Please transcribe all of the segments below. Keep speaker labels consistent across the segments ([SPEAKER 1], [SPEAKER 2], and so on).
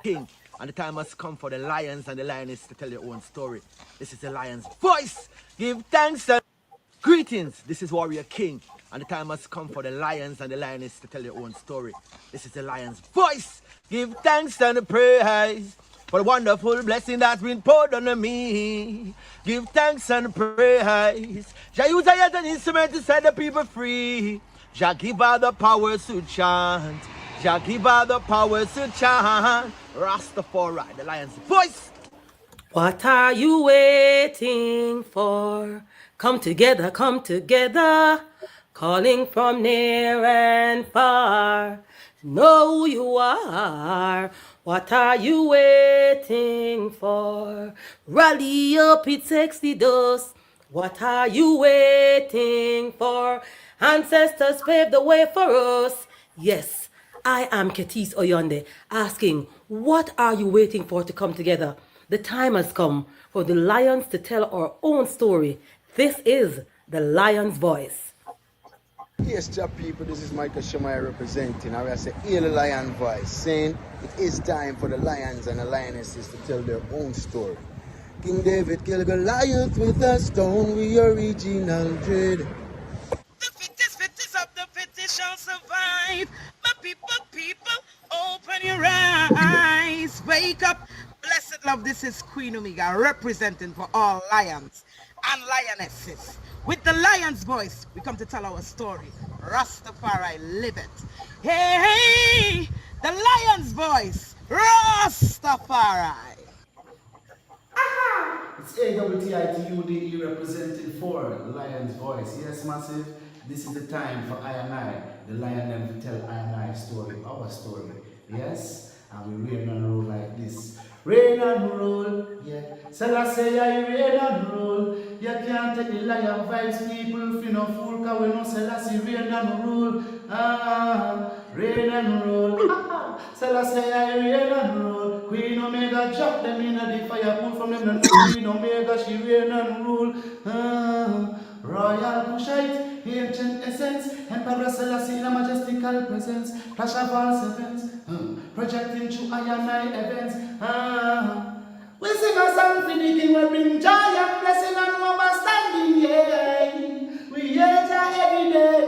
[SPEAKER 1] king, and the time has come for the lions and the lioness to tell their own story. This is the lion's voice. Give thanks and greetings. This is Warrior King, and the time has come for the lions and the lioness to tell their own story. This is the lion's voice. Give thanks and praise for the wonderful blessing that's been poured on me. Give thanks and praise. Jah use I as an instrument to set the people free. Jah give all the powers to chant. Jah give all the powers to chant. RasTafari, the lion's voice.
[SPEAKER 2] What are you waiting for? Come together, calling from near and far. Know who you are. What are you waiting for? Rally up, it's Exodus. What are you waiting for? Ancestors paved the way for us. Yes, I am Ketis Oyonde, asking, what are you waiting for to come together? The time has come for the lions to tell our own story. This is the lion's voice.
[SPEAKER 3] Yes, Jah people, this is Michael Shemai representing. I say, hear the lion voice, saying it is time for the lions and the lionesses to tell their own story. King David killed Goliath with a stone, we original dread.
[SPEAKER 4] The fittest of the fittest shall survive. My people, open your eyes. Wake up. Blessed love, this is Queen Omega representing for all lions and lionesses. With the lion's voice, we come to tell our story. Rastafari, live it. Hey, the lion's voice, Rastafari.
[SPEAKER 5] It's AWTITUDE representing for Lion's Voice. Yes, massive. This is the time for I and I, the lion, them to tell I and I story, our story. Yes, and we reign and rule like this. Reign and rule, yeah. Selassie, I reign and rule. You can't take the lion vibes, people. If you no fool, cause we know Selassie reign and rule. Reign and rule. Selassie, I reign and rule. Queen Omega drop them in the fire, pull from them. Queen Omega, she reign and rule. Royal Kushite, ancient essence, Emperor Selassie in a majestical presence, flash of all sevens, projecting through I and I events. We sing a song for the king, we bring joy and blessing and understanding, yeah. We hear Jah every day,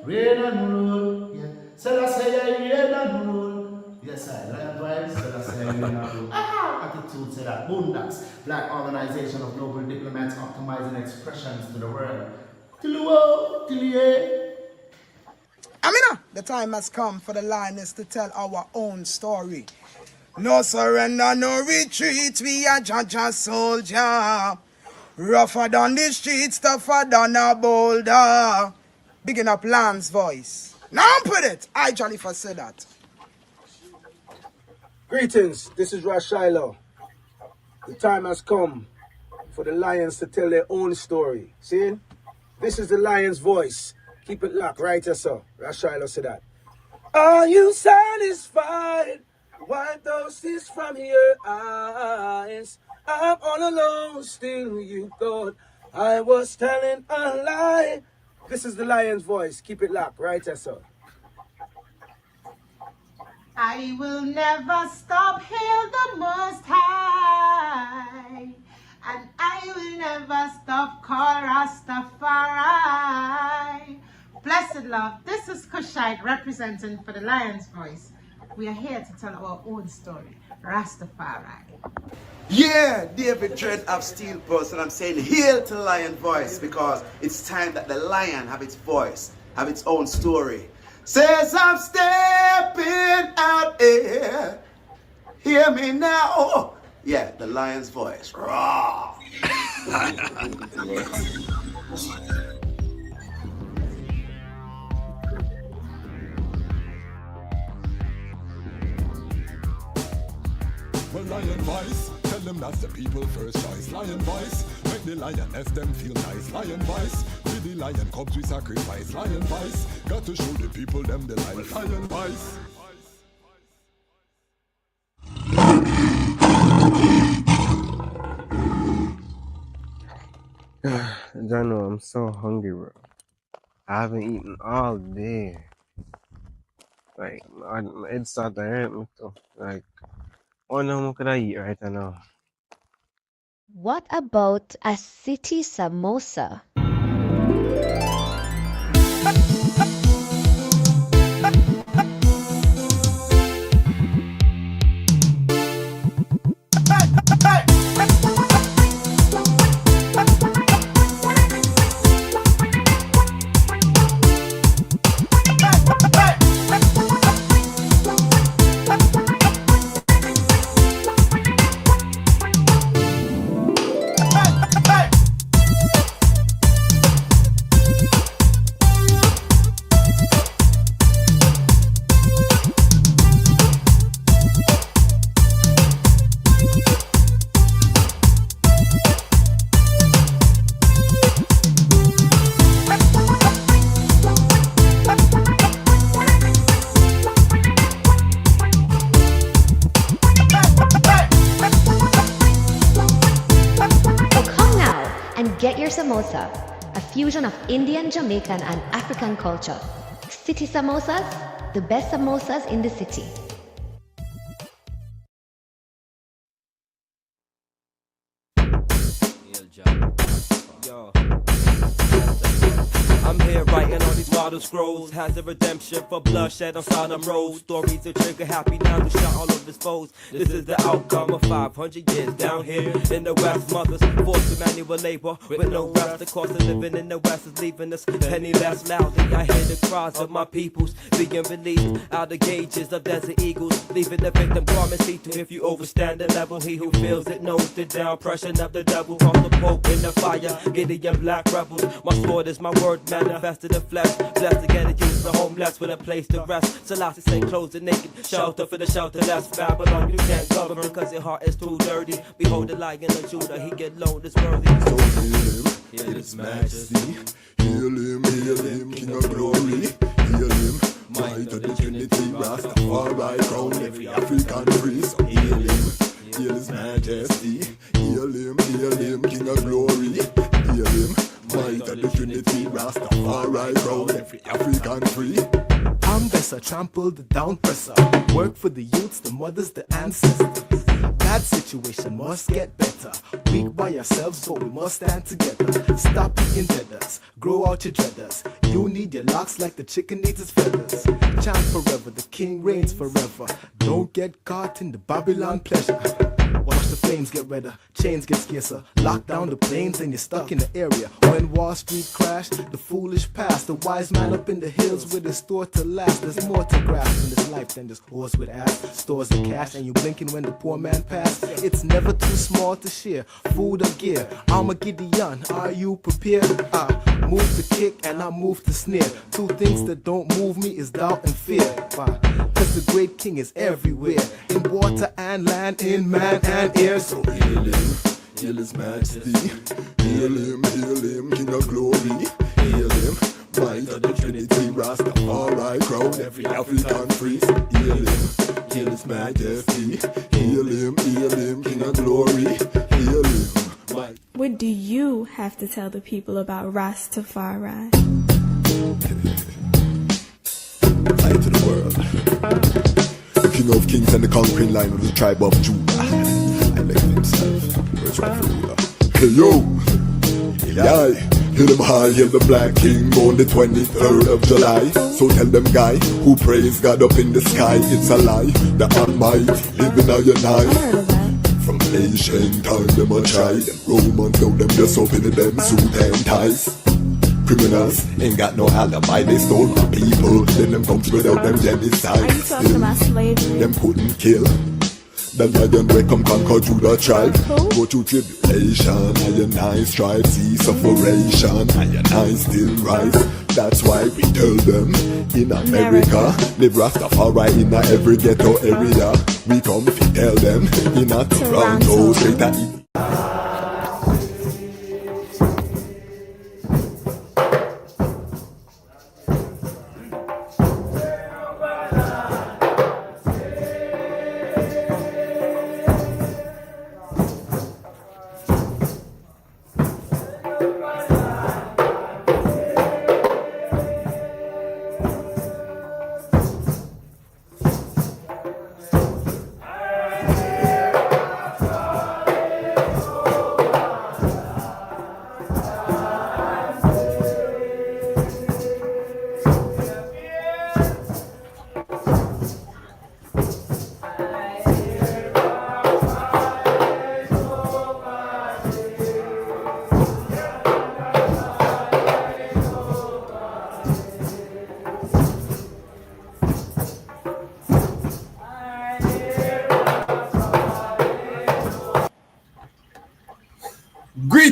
[SPEAKER 5] reign and rule, yeah. Selassie, reign and rule. Yes, I lion vibes, Selassie, reign and rule. Attitude say that Boondocks, Black Organization of Global Diplomats optimizing expressions to the world. Till the world, till the end.
[SPEAKER 6] Amina, the time has come for the lioness to tell our own story. No surrender, no retreat, we are Jaja soldier. Rougher than the streets, tougher than a boulder. Bigging up Lion's voice. Now put it, I Jolly for said that.
[SPEAKER 7] Greetings, this is Ras Splicer. The time has come for the lions to tell their own story. See? This is the lion's voice. Keep it locked, right here, sir. Ras Splicer said that. Are you satisfied? Wipe those tears from your eyes. I'm all alone, still you thought I was telling a lie. This is the lion's voice. Keep it locked, right here, sir.
[SPEAKER 8] I will never stop, hail the Most High, and I will never stop, call Rastafari. Blessed love, this is Kushite representing for the Lion's Voice. We are here to tell our own story, Rastafari.
[SPEAKER 9] Yeah, David Dread of Steel Pulse, and I'm saying hail to Lion Voice because it's time that the lion have its voice, have its own story. Says I'm stepping out here. Hear me now. Oh, yeah, the lion's voice. Raw.
[SPEAKER 10] Well, lion voice, tell them that's the people first choice. Lion voice, make the lioness them feel nice. Lion voice, with the lion cubs we sacrifice. Lion voice, got to show the people them the life. Lion voice.
[SPEAKER 11] Jano, I'm so hungry, bro. I haven't eaten all day. Like, I my head start to hurt me too. Like, oh no, could I eat right now?
[SPEAKER 12] What about a city samosa? Get your samosa, a fusion of Indian, Jamaican, and African culture. City samosas, the best samosas in the city.
[SPEAKER 13] Yo. I'm here writing on these model scrolls. Has a redemption for bloodshed on Sodom Road. Stories that trigger happy now to shot all of his foes. This is the outcome of 500 years down here in the West. Mothers forced to manual labor with no rest. The cost of living in the West is leaving us penniless. Loudly I hear the cries of my peoples being released out of cages of desert eagles, leaving the victim garment see-through. If you overstand the level, he who feels it knows the down pressure of the devil. Toss the Pope in the fire, Gideon black rebels. My sword is my word manifested in flesh. Blessed to get it used the homeless with a place to rest. Selassie say clothes the naked, shelter for the shelterless. Babylon, you can't govern because your heart is too dirty. Behold the lion of Judah, he get loaned is worthy.
[SPEAKER 10] So heal his majesty. Heal him, King of glory. Heal him, might of the Trinity. Rastafari crown every African priest. So heal his majesty. Heal him, King of glory. Heal him, might of the Trinity. Rastafari crown every African free. I'm Bessa, trample the down presser. Work for the youths, the mothers, the ancestors. Bad situation must get better. Weak by ourselves, so we must stand together. Stop eating deaders, grow out your dreaders. You need your locks like the chicken needs its feathers. Chant forever, the king reigns forever. Don't get caught in the Babylon pleasure. Watch the flames get redder, chains get scarcer. Lock down the planes and you're stuck in the area. When Wall Street crashed, the foolish passed. The wise man up in the hills with his store to last. There's more to grasp in this life than this horse with ass. Stores of cash and you blinking when the poor man passed. It's never too small to share, food or gear. I'm a Gideon, are you prepared? I move to kick and I move to snare. Two things that don't move me is doubt and fear. Why? Cause the great king is everywhere. In water and land, in man and air. So heal his majesty. Heal him, King of glory. Heal him, might of the Trinity. Rastafari crown every African priest. Heal his majesty. Heal him, King of glory. Heal him, might.
[SPEAKER 14] What do you have to tell the people about RasTafari?
[SPEAKER 10] Light to the world. King of kings and the conquering line of the tribe of Judah. I like himself. Where's rightful ruler? Hey yo! Yeah, hail them high, hail the black king on the 23rd of July. So tell them guy who praise God up in the sky, it's a lie. The Almighty living on your night. From ancient time them a try. Them Romans know them just open them suit and ties. Criminals ain't got no alibi, they stole my people. Then them comes without them genocide.
[SPEAKER 14] Are you talking about slavery?
[SPEAKER 10] Them couldn't kill. The lion will come conquer Judah tribe. Go through tribulation, and I strive, see sufferation, and I still rise. That's why we tell them in America, live Rastafari in every ghetto area. We come to tell them in a Toronto, straight at it.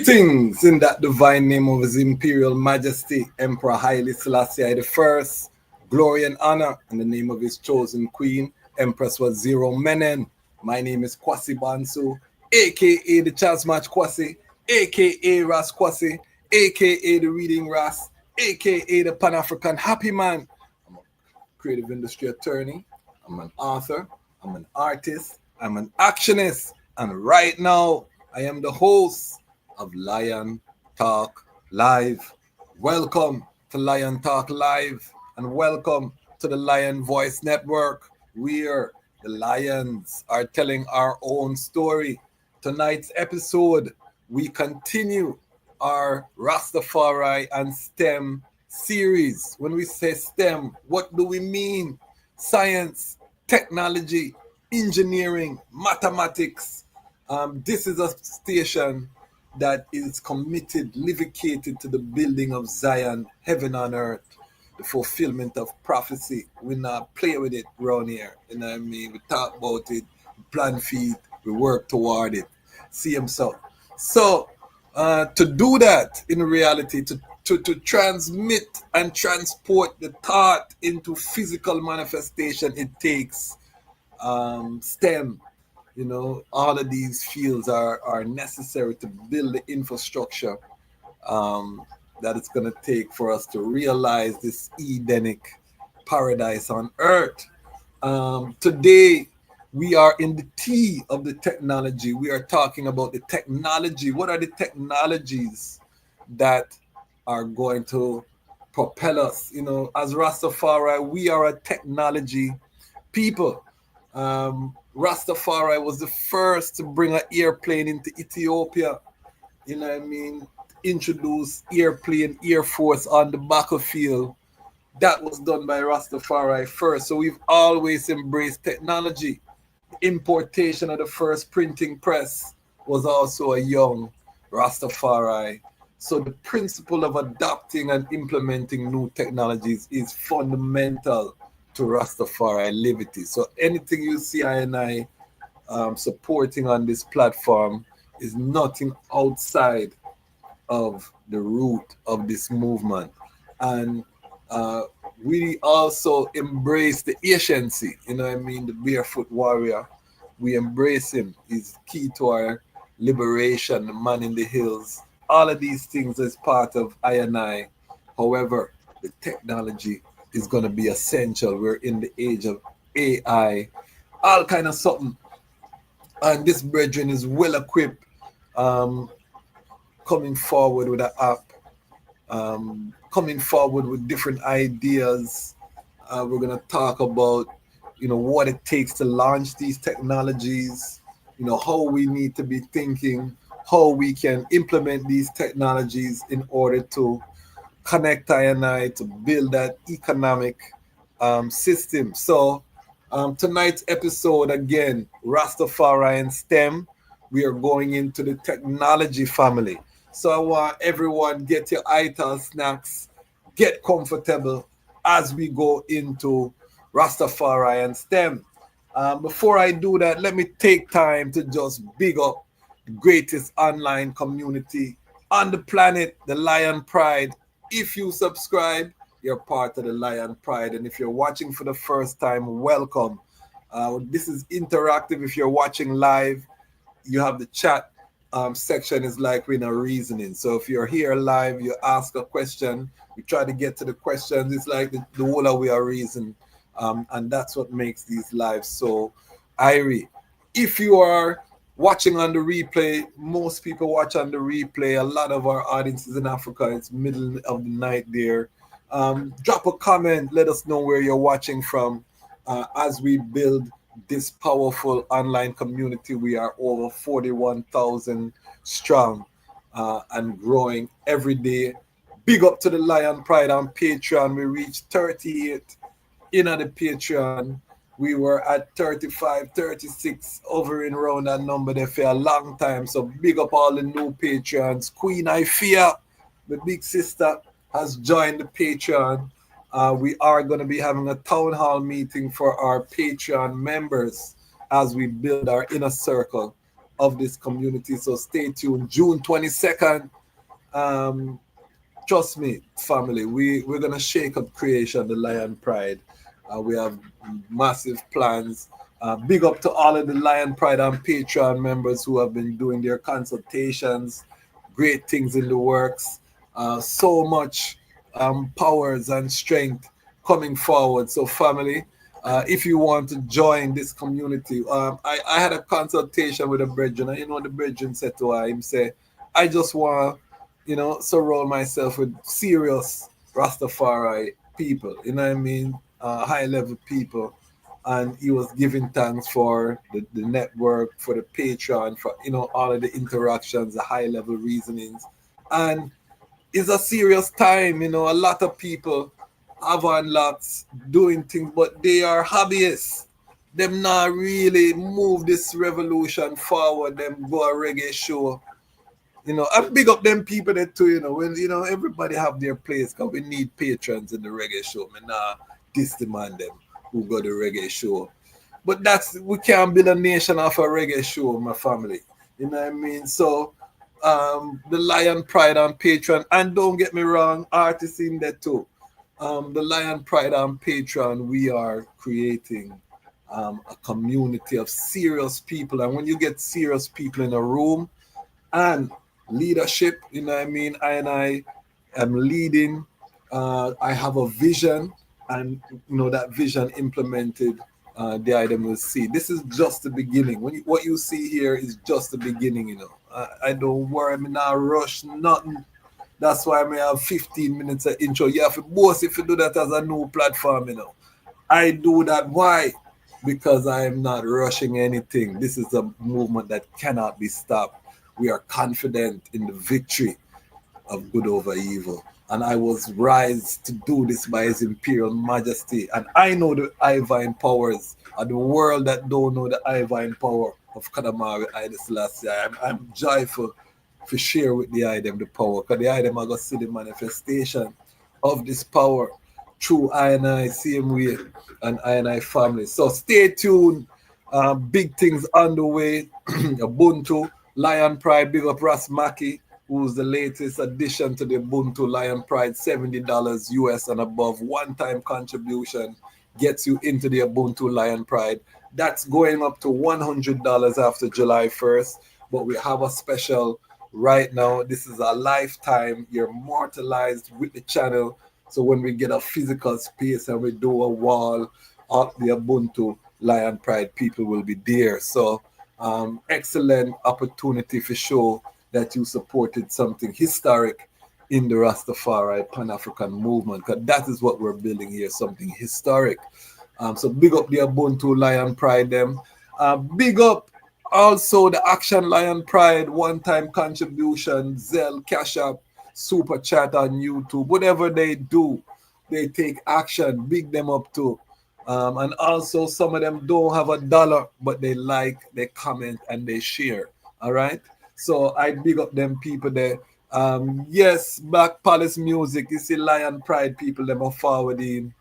[SPEAKER 15] Greetings in that divine name of His Imperial Majesty, Emperor Haile Selassie the First. Glory and honor in the name of his chosen queen, Empress Waziro Menen. My name is Kwasi Bonsu, aka the Dejazmatch Kwasi, aka Ras Kwasi, aka the Reading Ras, aka the Pan African Happy Man. I'm a creative industry attorney, I'm an author, I'm an artist, I'm an actionist, and right now I am the host of Lion Talk Live. Welcome to Lion Talk Live and welcome to the Lion Voice Network, where the lions are telling our own story. Tonight's episode, we continue our Rastafari and STEM series. When we say STEM, what do we mean? Science, technology, engineering, mathematics. This is a station that is committed, livicated to the building of Zion, heaven on earth, the fulfillment of prophecy. We not play with it around here. You know what I mean? We talk about it, we plan for it, we work toward it. See him so. So to do that in reality, to transmit and transport the thought into physical manifestation, it takes STEM. You know, all of these fields are necessary to build the infrastructure that it's going to take for us to realize this Edenic paradise on earth. Today, we are in the T of the technology. We are talking about the technology. What are the technologies that are going to propel us? You know, as Rastafari, we are a technology people. Rastafari was the first to bring an airplane into Ethiopia. You know what I mean? Introduce airplane, Air Force on the battlefield. That was done by Rastafari first. So we've always embraced technology. The importation of the first printing press was also a young Rastafari. So the principle of adopting and implementing new technologies is fundamental to Rastafari liberty. So anything you see I and I supporting on this platform is nothing outside of the root of this movement. And we also embrace the anciency, you know what I mean, the barefoot warrior. We embrace him. He's key to our liberation, the man in the hills. All of these things is part of I and I. However, the technology is going to be essential. We're in the age of AI, all kind of something. And this brethren is well equipped, coming forward with an app, coming forward with different ideas. We're going to talk about, you know, what it takes to launch these technologies, you know, how we need to be thinking, how we can implement these technologies in order to connect I and I to build that economic system. So tonight's episode, again, Rastafari and STEM, we are going into the technology family. So I want everyone, get your ital snacks, get comfortable as we go into Rastafari and STEM. Before I do that, let me take time to just big up the greatest online community on the planet, the Lion Pride. If you subscribe, you're part of the Lion Pride. And if you're watching for the first time, welcome. This is interactive. If you're watching live, you have the chat section is like we're in a reasoning. So if you're here live, you ask a question, we try to get to the questions. It's like the whole of we are reason. And that's what makes these lives so airy. If you are watching on the replay, most people watch on the replay. A lot of our audience is in Africa. It's middle of the night there. Drop a comment. Let us know where you're watching from as we build this powerful online community. We are over 41,000 strong and growing every day. Big up to the Lion Pride on Patreon. We reached 38 in the Patreon. We were at 35, 36, hovering around that number there for a long time. So big up all the new Patreons. Queen Ifea, the big sister, has joined the Patreon. We are going to be having a town hall meeting for our Patreon members as we build our inner circle of this community. So stay tuned. June 22nd. Trust me, family, we're gonna shake up creation, the Lion Pride. We have massive plans. Big up to all of the Lion Pride and Patreon members who have been doing their consultations. Great things in the works. So much powers and strength coming forward. So, family, if you want to join this community, I had a consultation with a brethren, and the brethren said to him, say, I just want surround myself with serious Rastafari people, what I mean, high level people. And he was giving thanks for the network, for the Patreon, for all of the interactions, the high level reasonings. And it's a serious time, a lot of people have on lots doing things, but they are hobbyists. Them not really move this revolution forward, them go a reggae show. I big up them people that too, when everybody have their place, because we need patrons in the reggae show. Me nah demand them who go to reggae show. But we can't build a nation off a reggae show, my family. You know what I mean? So the Lion Pride on Patreon, and don't get me wrong, artists in there too. The Lion Pride on Patreon, we are creating a community of serious people. And when you get serious people in a room and leadership, what I mean, I am leading. I have a vision, and that vision implemented, the item will see. This is just the beginning. What you see here is just the beginning. I don't worry, I'm not rush nothing. That's why I may have 15 minutes of intro. You have to boast if you do that as a new platform. I do that. Why? Because I am not rushing anything. This is a movement that cannot be stopped. We are confident in the victory of good over evil. And I was raised to do this by His Imperial Majesty. And I know the divine powers of the world that don't know the divine power of Kadamari Haile Selassie. I'm joyful to share with the item the power, because the item are going to see the manifestation of this power through I, same way, and I family. So stay tuned. Big things on the way. Ubuntu, Lion Pride, big up Ras Mackie, who's the latest addition to the Ubuntu Lion Pride, $70 US and above. One-time contribution gets you into the Ubuntu Lion Pride. That's going up to $100 after July 1st. But we have a special right now. This is a lifetime. You're immortalized with the channel. So when we get a physical space and we do a wall of the Ubuntu Lion Pride, people will be there. So excellent opportunity for show that you supported something historic in the Rastafari Pan-African movement, because that is what we're building here, something historic. So big up the Ubuntu Lion Pride them. Big up also the Action Lion Pride one-time contribution, Zelle, CashApp, Super Chat on YouTube. Whatever they do, they take action. Big them up too. And also some of them don't have $1, but they like, they comment, and they share. All right. So I big up them people there. Yes, Black Palace Music. You see Lion Pride people, them are forwarding.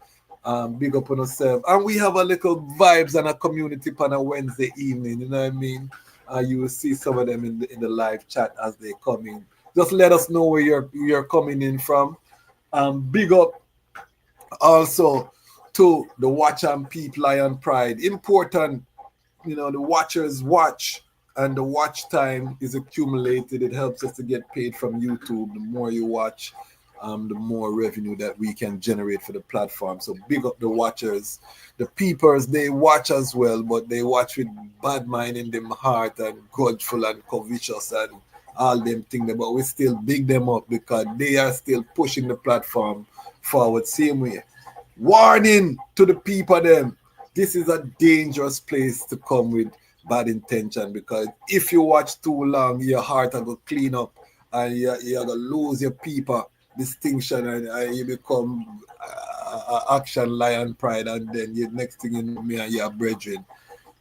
[SPEAKER 15] Big up on yourself. And we have a little vibes and a community on a Wednesday evening. You know what I mean? You will see some of them in the live chat as they come in. Just let us know where you're coming in from. Big up also to the Watch and Peep Lion Pride. Important, the watchers watch, and the watch time is accumulated. It helps us to get paid from YouTube. The more you watch, the more revenue that we can generate for the platform. So big up the watchers. The peepers, they watch as well, but they watch with bad mind in them heart and grudgeful and covetous and all them things. But we still big them up because they are still pushing the platform forward same way. Warning to the people them. This is a dangerous place to come with bad intention, because if you watch too long, your heart will clean up and you're going to lose your people distinction, and you become Action Lion Pride, and then next thing you know, me and your brethren,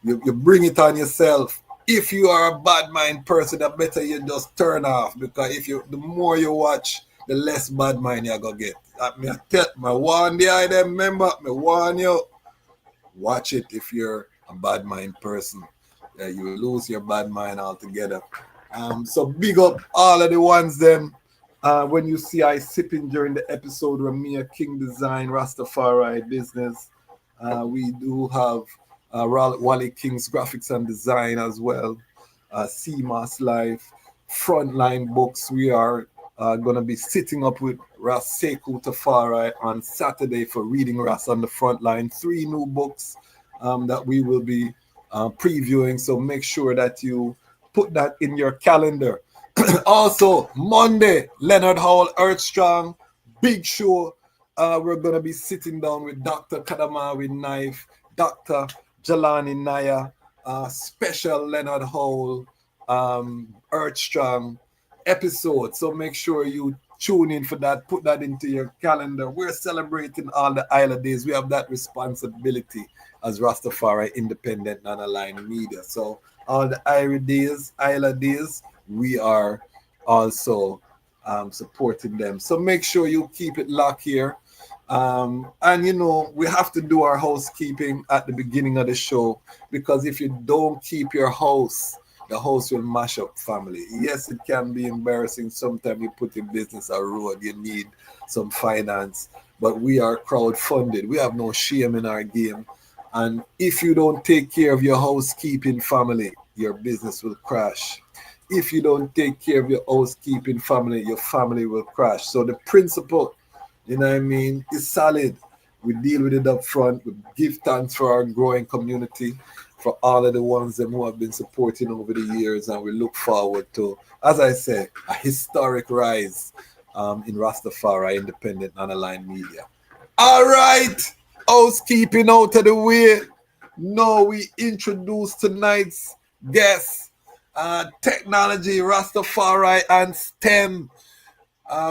[SPEAKER 15] you bring it on yourself. If you are a bad mind person, that better you just turn off, because the more you watch, the less bad mind you're going to get. I warn the item, remember, me warn you. Watch it if you're a bad mind person. you will lose your bad mind altogether. So big up all of the ones them. When you see I sipping during the episode with me, a King Design Rastafari business, we do have Wally King's graphics and design as well. CMAS Life, Frontline Books. We are going to be sitting up with Ras Sekou Tafari on Saturday for reading Ras on the Frontline. 3 new books that we will be previewing. So make sure that you put that in your calendar. Also, Monday, Leonard Howell, Earthstrong, big show. We're going to be sitting down with Dr. Kadamawi Knife, Dr. Jelani Naya, special Leonard Howell, Earthstrong episode. So make sure you tune in for that. Put that into your calendar. We're celebrating all the Isla days. We have that responsibility as Rastafari independent non-aligned media. So all the Isla days, we are also supporting them. So make sure you keep it locked here. And you know, we have to do our housekeeping at the beginning of the show, because if you don't keep your house, the house will mash up, family. Yes, it can be embarrassing. Sometimes you put your business on road, you need some finance, but we are crowd funded. We have no shame in our game. And if you don't take care of your housekeeping, family, your business will crash. If you don't take care of your housekeeping, family, your family will crash. So the principle, you know what I mean, is solid. We deal with it up front. We give thanks for our growing community, for all of the ones them who have been supporting over the years, and we look forward to, as I say, a historic rise in Rastafari independent non-aligned media. All right, housekeeping out of the way. Now we introduce tonight's guest, technology, Rastafari, and STEM.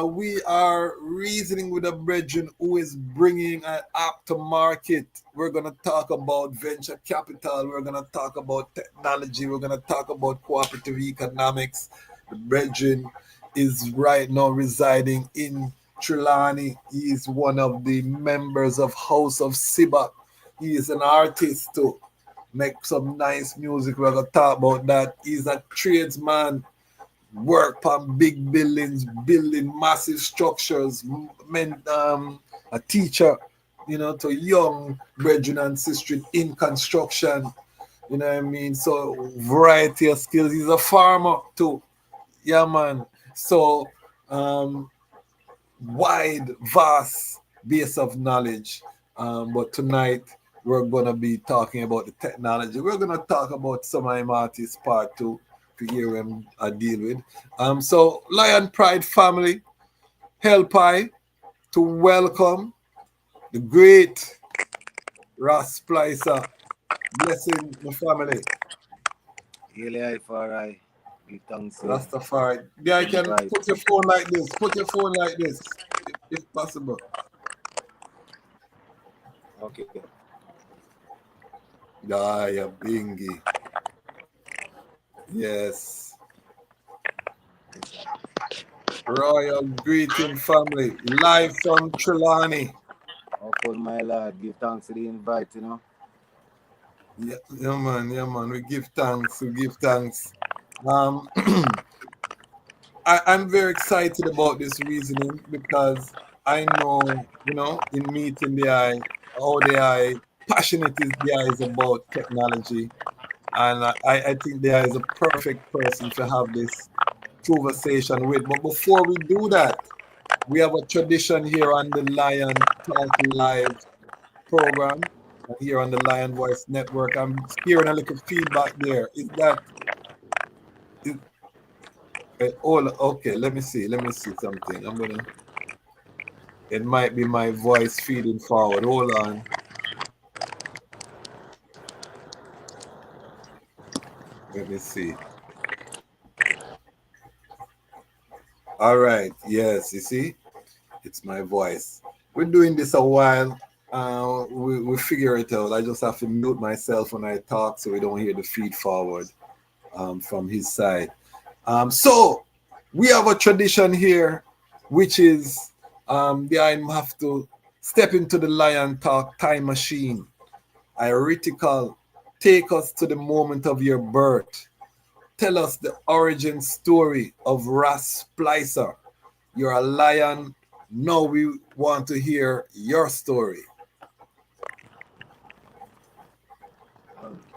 [SPEAKER 15] We are reasoning with a brethren who is bringing an app to market. We're going to talk about venture capital. We're going to talk about technology. We're going to talk about cooperative economics. The brethren is right now residing in Trelawney. He is one of the members of House of Seba. He is an artist too. Make some nice music. We're going to talk about that. He's a tradesman. Work on big buildings, building massive structures, a teacher, you know, to young brethren and sisters in construction, you know what I mean? So variety of skills. He's a farmer too. Yeah, man. So wide, vast base of knowledge. But tonight we're gonna be talking about the technology. We're gonna talk about some of my artists part 2 to hear him I deal with. So Lion Pride family, help I to welcome the great Ras Splicer. Blessing the family.
[SPEAKER 16] Haile for I. Give thanks.
[SPEAKER 15] Rastafari. Yeah, I can put your phone like this. Put your phone like this, if possible.
[SPEAKER 16] Okay.
[SPEAKER 15] Yeah, bingy. Yes. Royal greeting family, live from Trelawney.
[SPEAKER 16] Oh, my lord, give thanks for the invite, you know.
[SPEAKER 15] Yeah, man. We give thanks. I'm very excited about this reasoning because I know, you know, in meeting the eye, how the eye passionate is the eye is about technology. And I think the eye is a perfect person to have this conversation with. But before we do that, we have a tradition here on the Lion Talk Live program, here on the Lion Voice Network. I'm hearing a little feedback there. Is that okay? Let me see something. It might be my voice feeding forward. Hold on. Let me see. All right. Yes, you see, it's my voice. We're doing this a while. We figure it out. I just have to mute myself when I talk so we don't hear the feed forward from his side. So we have a tradition here, which is I have to step into the Lion Talk time machine, a reticle take us to the moment of your birth. Tell us the origin story of Ras Splicer. You're a lion. Now we want to hear your story.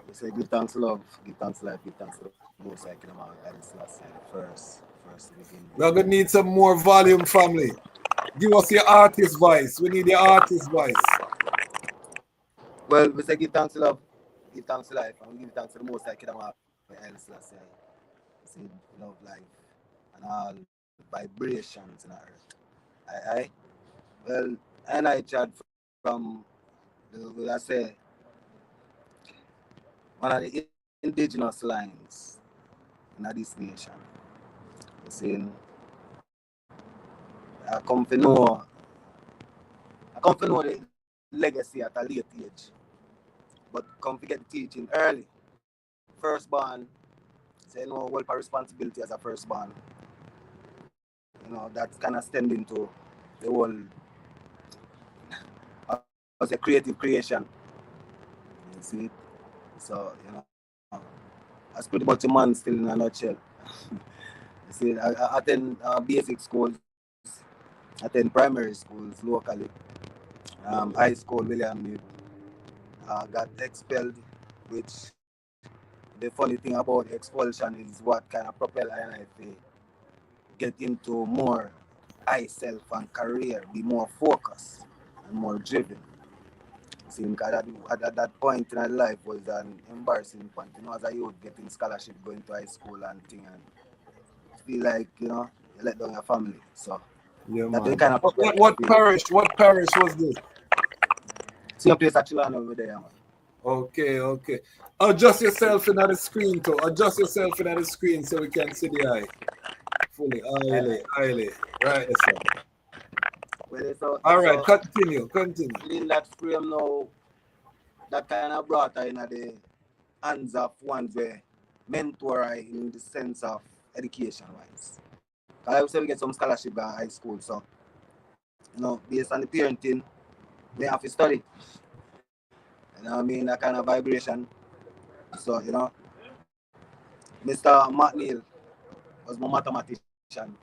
[SPEAKER 16] We say give thanks love, give thanks life, give thanks to the most I can amount and Selassie first to begin with.
[SPEAKER 15] We're gonna need some more volume, family. Give us your artist voice. We need your artist voice.
[SPEAKER 16] Well, we say give thanks to love, give thanks to life, and we give thanks to the most I can amount and Selassie. We say love life and all vibrations in the earth. Aye. Well, and I chat from will I say one of the indigenous lines in this nation. You see, I come to know the legacy at a late age, but come to get the teaching early. Firstborn, say what responsibility as a firstborn. That's kind of extending to the whole as a creative creation. You see, so that's pretty much a man still in a nutshell. You see, I attend basic schools, attend primary schools locally. High school, William got expelled, which the funny thing about expulsion is what kind of propel I get into more I self and career, be more focused and more driven. See, because at that point in my life was an embarrassing point. As a youth getting scholarship, going to high school and thing, and feel like you let down your family. So
[SPEAKER 15] yeah,
[SPEAKER 16] that
[SPEAKER 15] man.
[SPEAKER 16] kind of
[SPEAKER 15] What parish was this?
[SPEAKER 16] Same place actually over there, man.
[SPEAKER 15] Okay. Adjust yourself in the screen too. Adjust yourself in the screen so we can see the eye. Fully. Haile. Right, sir.
[SPEAKER 16] Well,
[SPEAKER 15] all right, continue.
[SPEAKER 16] In that frame now, that kind of brought her in the hands of ones where mentor her in the sense of education wise. I also get some scholarship at high school, so based on the parenting, they have to study. That kind of vibration. So, Mr. McNeil was my mathematician,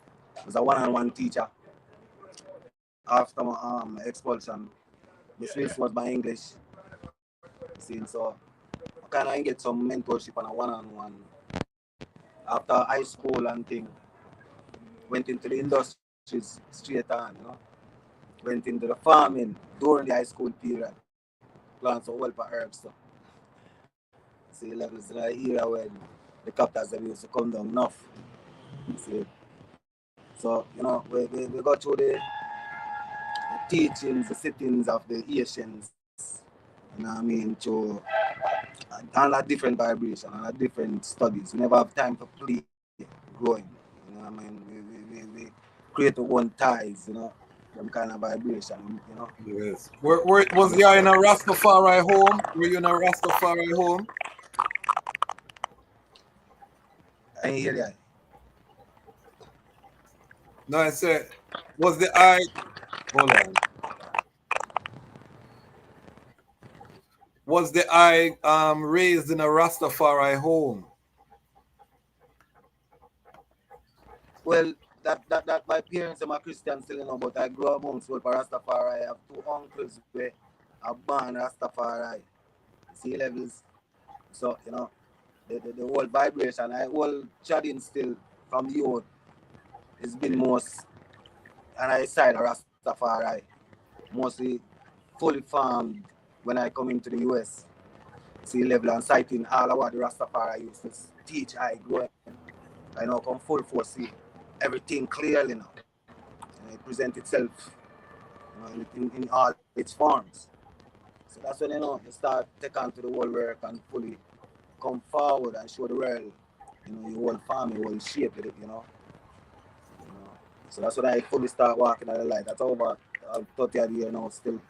[SPEAKER 16] was a one-on-one teacher. After my expulsion, Miss Smith was my English. So I kind of get some mentorship on a one-on-one. After high school and thing, went into the industries straight on, went into the farming during the high school period. Plants of welfare herbs. So. See, levels in the era when the captors that used to come down enough. See. So, we go through the teachings, the sittings of the Asians, to and a different vibration and a different studies. We never have time to play growing. We create our own ties, some kind of vibration,
[SPEAKER 15] Yes. Was you in a Rastafari home? Were you in a Rastafari home?
[SPEAKER 16] I hear that.
[SPEAKER 15] No, I said, hold on. Was the eye raised in a Rastafari home?
[SPEAKER 16] Well, that my parents are Christian still, but I grew up amongst Rastafari. I have two uncles where are born Rastafari. Sea levels. So, the whole vibration, the whole chatting still from the youth has been most and I side of Rastafari. Mostly fully farmed when I come into the US. Sea level and citing all of what the Rastafari used to teach I growing. I now come full force see everything clearly now. And it presents itself in all its forms. So that's when you start take on to the whole work and fully come forward and show the world, your whole family, your whole shape with it, So that's when I fully start walking out the light. That's over 30 years now still.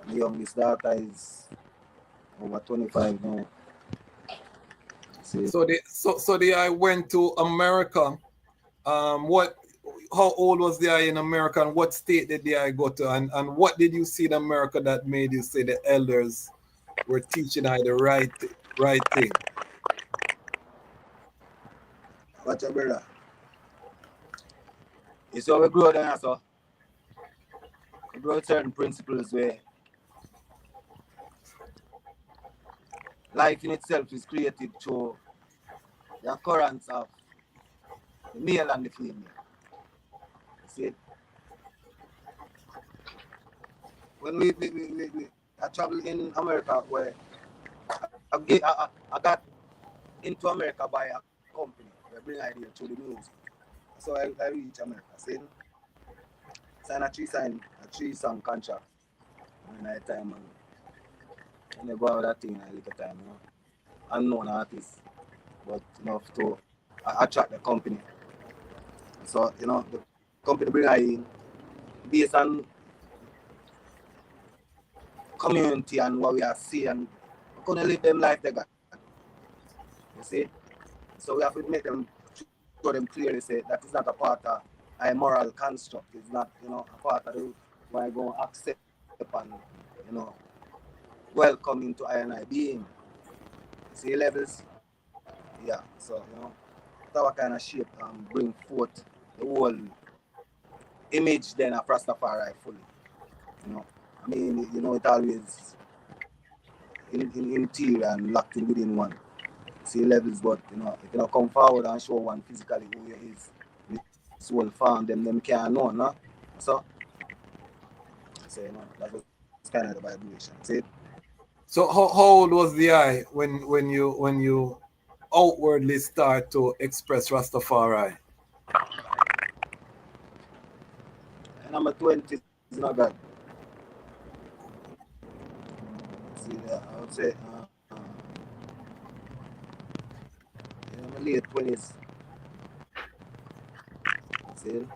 [SPEAKER 16] My youngest daughter is over 25 now. See?
[SPEAKER 15] So the I went to America. How old was the I in America, and what state did the I go to, and what did you see in America that made you say the elders were teaching I the right right thing?
[SPEAKER 16] Watch your brother. You see how we grow there, so we grow certain principles where life in itself is created through the occurrence of the male and the female. You see? When I travel in America where I got into America by a company. They bring idea to the music. So I reach America. Sign a three song contract. And I time and I go out that thing in a little time, you know. Unknown artist, but enough to attract the company. So, you know, the company bring I in based on community and what we are seeing. We're gonna live them life they got. You see? So we have to make them show them clearly say that is not a part of a moral construct. It's not, you know, a part of the why I go accept and, you know, welcome into I and I being. See levels? Yeah. So, you know, that kind of shape bring forth the whole image then of Rastafari fully. You know. I mean, you know, it always in interior and locked in within one. See levels, but you know, if you come forward and show one physically who you is, this whole farm them can't know, no? So you know, that's kind of the vibration. See?
[SPEAKER 15] So how old was the eye when you outwardly start to express Rastafari?
[SPEAKER 16] And I'm a 20s, not bad. See, I would say, in my late 20s. See?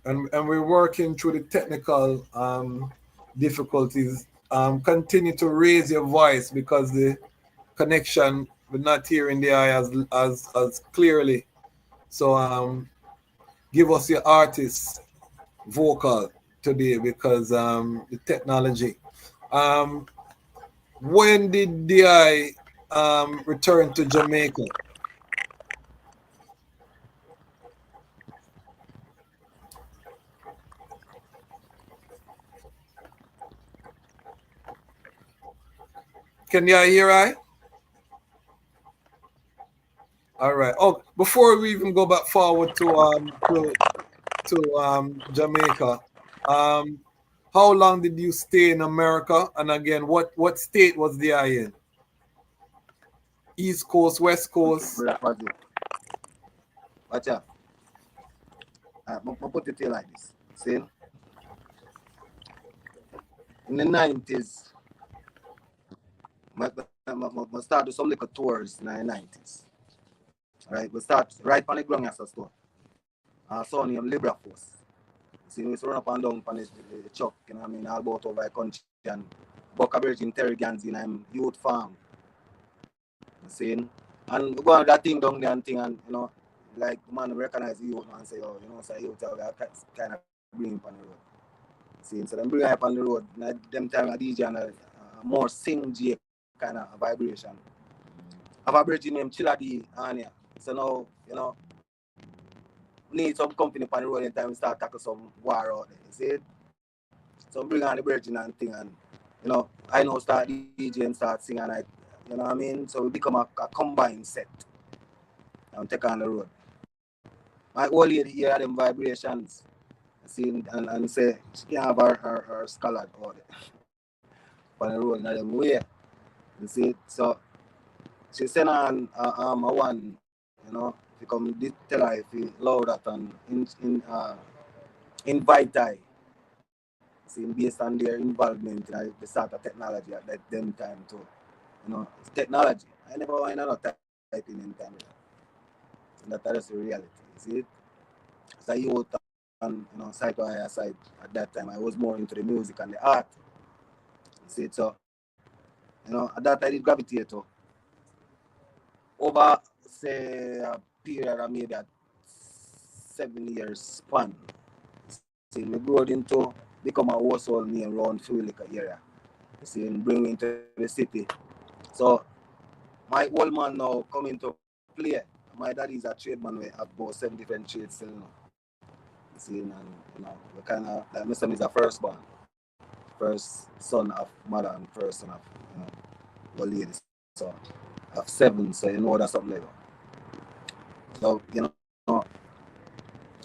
[SPEAKER 15] And we're working through the technical difficulties. Continue to raise your voice because the connection, we're not hearing the eye as clearly. So give us your artist vocal today because the technology. When did the eye return to Jamaica? Can you hear I? All right. Oh, before we even go back forward to Jamaica, how long did you stay in America? And again, what state was the eye in? East Coast, West Coast?
[SPEAKER 16] Watch out. I'm put it here like this. See? In the 90s, I started some little tours in the 90s. Right? We start right on the ground as a store. I saw him Libra Force. See, we run up and down on the truck, you know what I mean, all about over the country and buck a virgin Terry Gans in a youth farm. You see? And we go on that thing down there and thing and, you know, like the man recognize the youth and say, oh, you know, so youth have kind of bring him on the road. See, so them bring him up on the road. And them time a DJ and a more sing J kind of vibration. I have a virgin named Chiladi Anya. So now, you know, need some company on the road in time we start tackle some war out there. You see it? So bring on the virgin and thing and you know, I know start DJ and start singing and I you know what I mean? So we become a combined set and take on the road. My old lady hear them vibrations see and say she can't have her scholar out there on the road in them way. You see it? So she sent on a one, you know, if you come tell her if you love that and invite her. See, based on their involvement in the start of technology at that them time too. You know, it's technology. I never want to type in time. And that is the reality. You see it? So youth and you know, side by side at that time. I was more into the music and the art. You see it? So, you know, at that I did gravitate to over say a period of maybe a 7 years span. See, we grew into become a household name around Philika area. You see, and bring me into the city. So my old man now coming to play. My dad is a tradesman. We have about 7 different trades still now. You see, and we kind of, like my son is a firstborn. First son of mother and first son of, the lady. So I have 7, so that's something like that. So,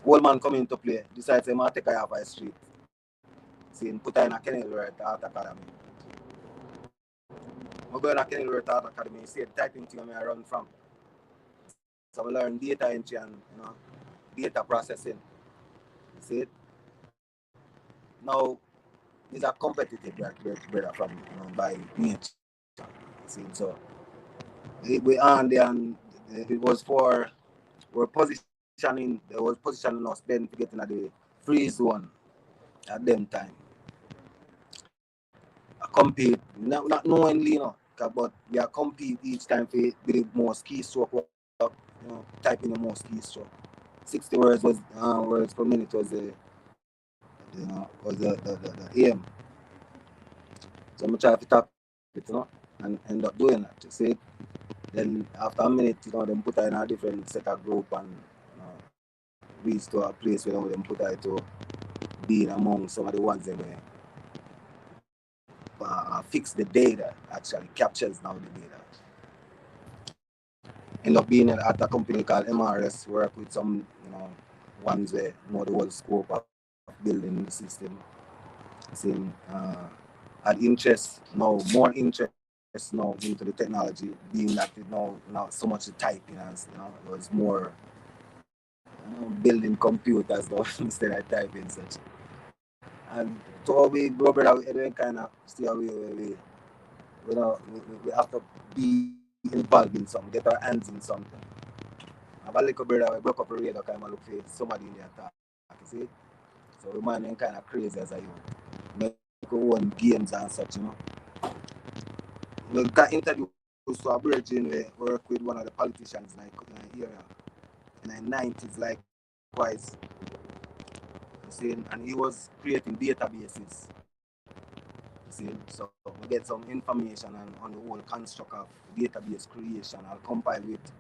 [SPEAKER 16] old man coming to play, decides to take her off the street. See, put her in a kennel at Art Academy. I go in a kennel at Art Academy, see the typing thing I run from. So we learn data entry and data processing. See it? Now it's a competitive brother from by nature. See, so we on there and it was for we're positioning. They was positioning us then to get into the free zone at them time. I compete not knowingly, but we are compete each time for the most keystroke. Type in the most keystroke. 60 words was words per minute was the aim. So I'm trying to tap it, and end up doing that. You see, then after a minute, them put her in a different set of group and reach to a place where them put her to be among some of the ones that fix the data, actually captures now the data. End up being at a company called MRS, work with some ones where know the whole scope of building the system. Same had interest now, more interest now into the technology, being that not so much the typing as it was more building computers now instead of typing such. And so we go brother, we kind of stay away we have to be involved in something, get our hands in something. I have a little brother, we broke up a radio, kind of look for somebody in the attack, you see? So we man kind of crazy as I you. Make our own games and such, We got introduced to a virgin we work with one of the politicians in the area in the 90s, likewise. See, and he was creating databases. See, so we get some information on the whole construct of database creation. I'll compile it.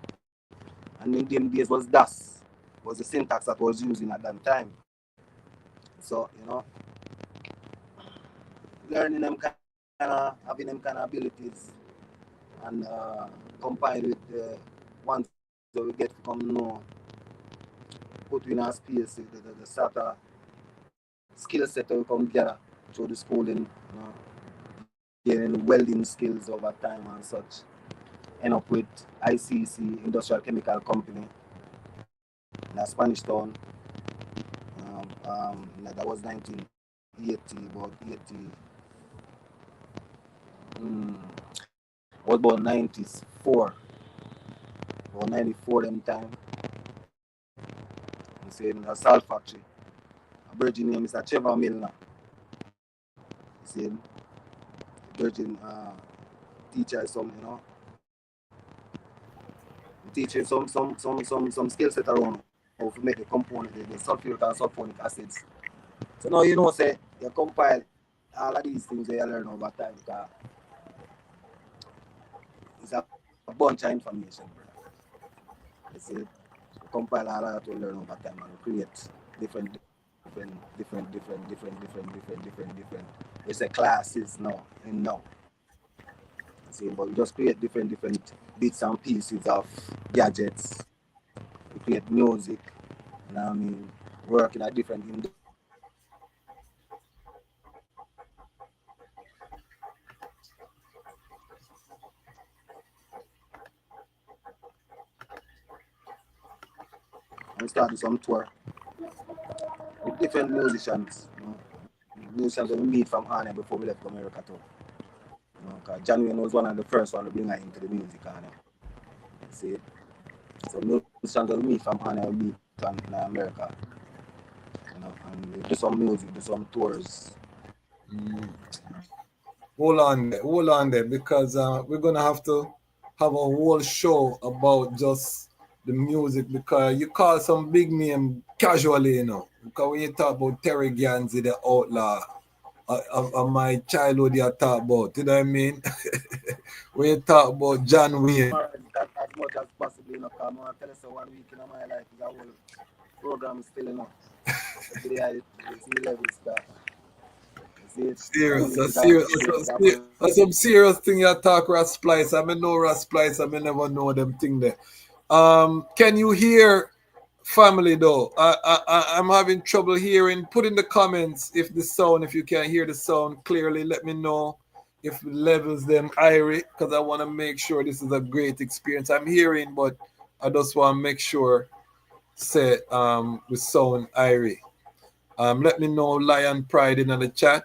[SPEAKER 16] And in them days was DAS, was the syntax that was using at that time. So, learning them having them kind of abilities and compile with the ones that we get to come know, put in our space, the sort of skill set that we come together through the schooling, getting welding skills over time and such. End up with ICC, Industrial Chemical Company, in Spanish Town. That was 1980, about 80. Was about 94. About 94 them time. You see, in a salt factory. A virgin name is a Trevor Milner. You see, virgin teacher some, teaching some skill set around how to make the component, the sulfuric and sulfonic acids. So now say you compile all of these things that you learn over time because it's a bunch of information. You see, you compile all of that to learn over time and create different. We say classes now and now. See, but we just create different bits and pieces of gadgets. We create music, work in a different industry. And started some tour with different musicians. Musicians that we meet from Ghana before we left America too. Because January was one of the first one to bring her into the music Ghana. See, so musicians that we meet from Ghana we meet in America. And we do some music, do some tours.
[SPEAKER 15] Hold on there, because we're gonna have to have a whole show about just the music, because you call some big name casually, because when you talk about Terry Ganzi, the outlaw, of my childhood you talk about. You know what I mean? When you talk about John Wayne.
[SPEAKER 16] That as much as possible, you know, because I tell you so 1 week in my life is a whole program is still enough. The sea level start. See it?
[SPEAKER 15] Serious,
[SPEAKER 16] It's all serious.
[SPEAKER 15] that's some serious thing you talk Ras Splicer. I mean know Ras Splicer, I never know them thing there. Can you hear family though? I'm having trouble hearing. Put in the comments if you can hear the sound clearly. Let me know if it levels them irie, because I want to make sure this is a great experience. I'm hearing, but I just want to make sure say we sound irie. Let me know Lion Pride in the chat.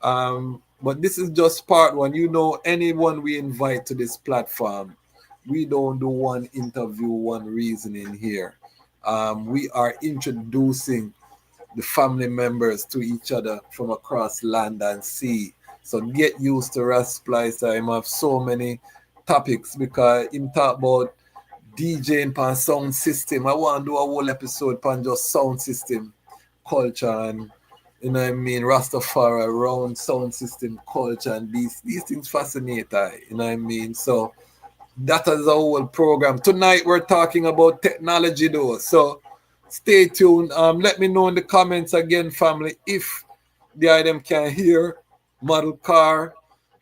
[SPEAKER 15] But this is just part one. You know, anyone we invite to this platform, we don't do one interview, one reasoning here. We are introducing the family members to each other from across land and sea. So get used to Ras Splicer. I have so many topics because him talk about DJing pan sound system. I want to do a whole episode pan just sound system culture and you know what I mean, Rastafari around sound system culture and these things fascinate I, you know what I mean? So that is a whole program. Tonight we're talking about technology though. So stay tuned. Let me know in the comments again, family, if the item can hear model car.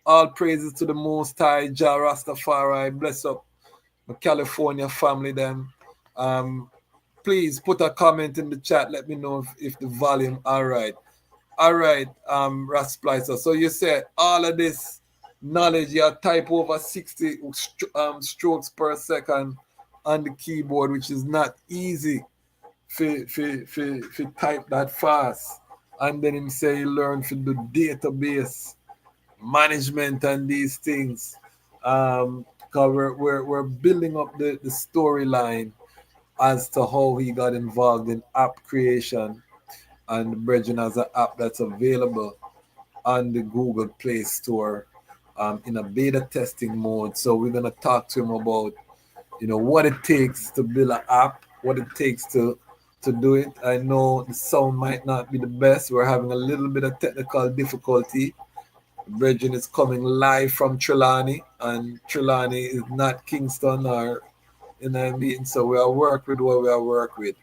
[SPEAKER 15] All praises to the Most High, Jah Rastafari. Bless up my California family them. Please put a comment in the chat. Let me know if the volume all right. All right, Ras Splicer. So you said all of this knowledge, you type over 60 strokes per second on the keyboard, which is not easy for type that fast. And then him say you learn to do database management and these things. Because we're building up the storyline as to how he got involved in app creation, and Brethren has an app that's available on the Google Play Store in a beta testing mode. So we're gonna talk to him about what it takes to build an app, what it takes to do it. I know the sound might not be the best. We're having a little bit of technical difficulty. Brethren is coming live from Trelawney, and Trelawney is not Kingston or you know what I mean. So we are work with what we are work with.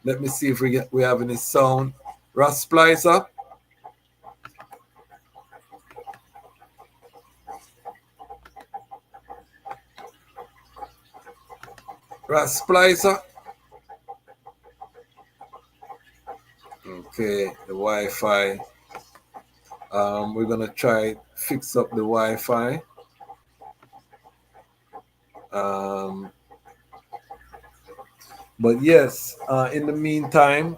[SPEAKER 15] Let me see if we have any sound. Ras Splicer. Ras Splicer. Okay, the Wi-Fi. We're gonna try fix up the Wi-Fi. But yes, in the meantime,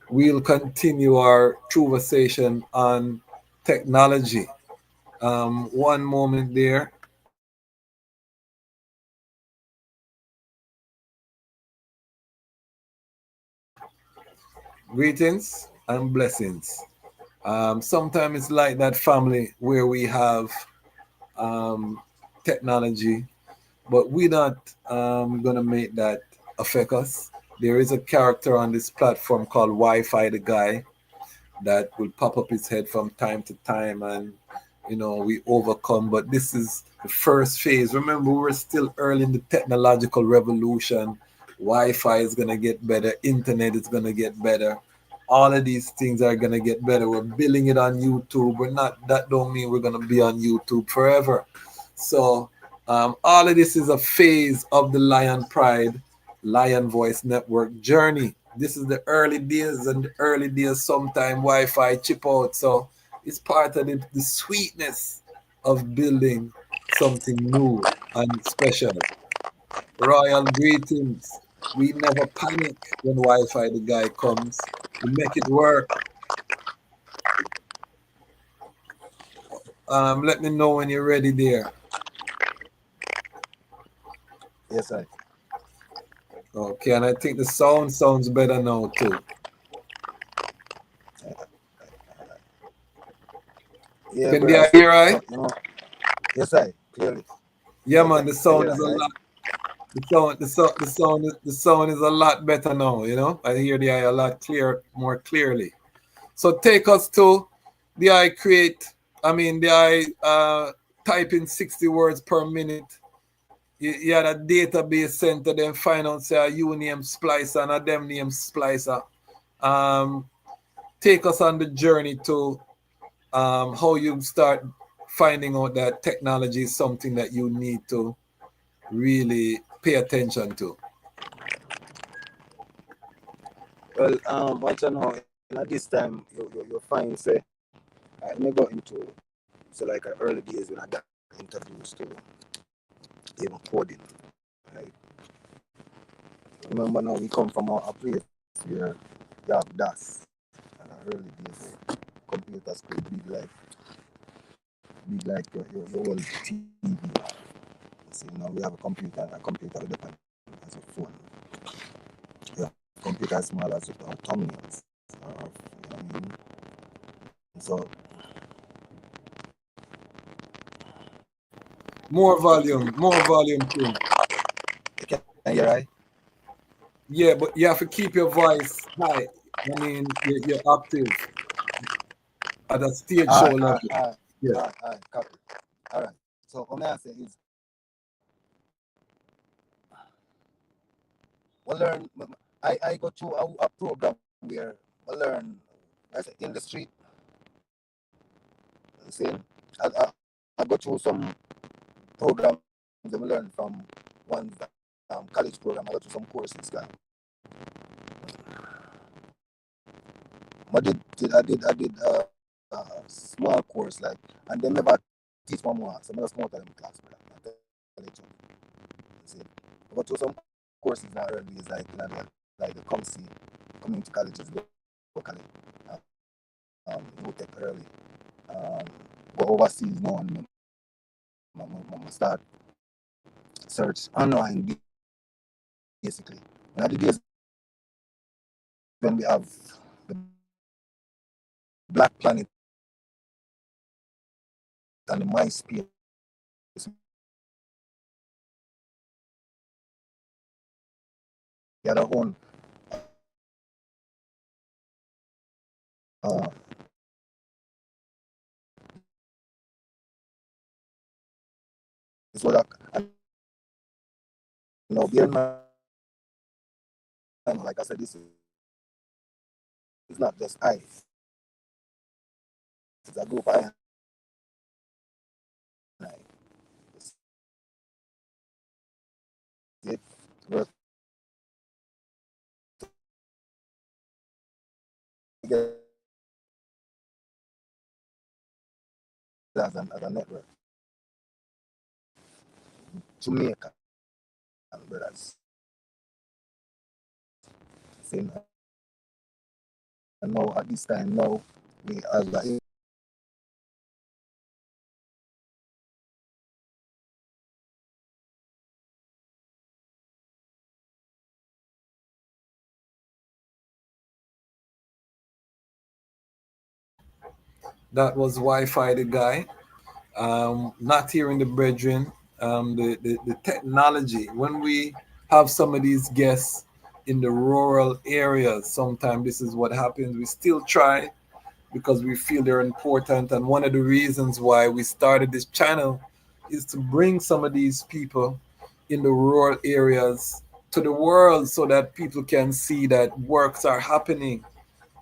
[SPEAKER 15] we'll continue our conversation on technology. One moment there. Greetings and blessings. Sometimes it's like that family where we have technology, but we're not going to make that affect us. There is a character on this platform called Wi-Fi the Guy that will pop up his head from time to time, and we overcome. But this is the first phase. Remember, we're still early in the technological revolution. Wi-Fi is going to get better. Internet is going to get better. All of these things are going to get better. We're building it on YouTube. That don't mean we're going to be on YouTube forever. So all of this is a phase of the Lion Pride, Lion Voice Network journey. This is the early days, and the early days sometime Wi-Fi chip out. So it's part of the sweetness of building something new and special. Royal greetings. We never panic when Wi-Fi the Guy comes. We make it work. Let me know when you're ready there.
[SPEAKER 16] Yes, sir.
[SPEAKER 15] Okay, and I think the sound sounds better now too.
[SPEAKER 16] Yeah,
[SPEAKER 15] Can
[SPEAKER 16] bro,
[SPEAKER 15] they hear right?
[SPEAKER 16] Yes, sir. Clearly.
[SPEAKER 15] Yeah, man, the sound is a lot. The sound is a lot better now. I hear the eye a lot more clearly. So take us to the type in 60 words per minute. You had a database center, then find out say you name Splicer and a them name Splicer. Take us on the journey to how you start finding out that technology is something that you need to really pay attention to.
[SPEAKER 16] Well, what you know, at this time, you find, say, I may go into, so like early days when I got introduced to even coding. Right? Remember now, we come from a place where you have DOS. And early days, computers could be like your whole TV. So now we have a computer with a pen as a phone. Yeah, computer as small as our thumbnails. You know what I mean? So
[SPEAKER 15] More volume too.
[SPEAKER 16] Can you hear right?
[SPEAKER 15] Yeah, but you have to keep your voice high. I mean, you're active at a stage show level. Yeah.
[SPEAKER 16] Copy. All right. So what I say is, we learn. I go through a program where I learn, I say, in the street. See, I go through some programs that we learn from one college program. I go through some courses. I did a small course like, and they never teach one more. So I just come out of them class, brother. See, I go through some courses now early is like, you know, like the COMC, community colleges locally. Tech early. Go overseas now and start search online basically. Now the days when we have the Black Planet and the MySpace. We had our own so that, you know, bear in mind, like I said, this is not just I. It's a group I. It work together as a network. Jamaica and brothers. Same. And now at this time now we as a
[SPEAKER 15] That was Wi-Fi the guy. Not hearing the brethren. The technology. When we have some of these guests in the rural areas, sometimes this is what happens. We still try because we feel they're important. And one of the reasons why we started this channel is to bring some of these people in the rural areas to the world so that people can see that works are happening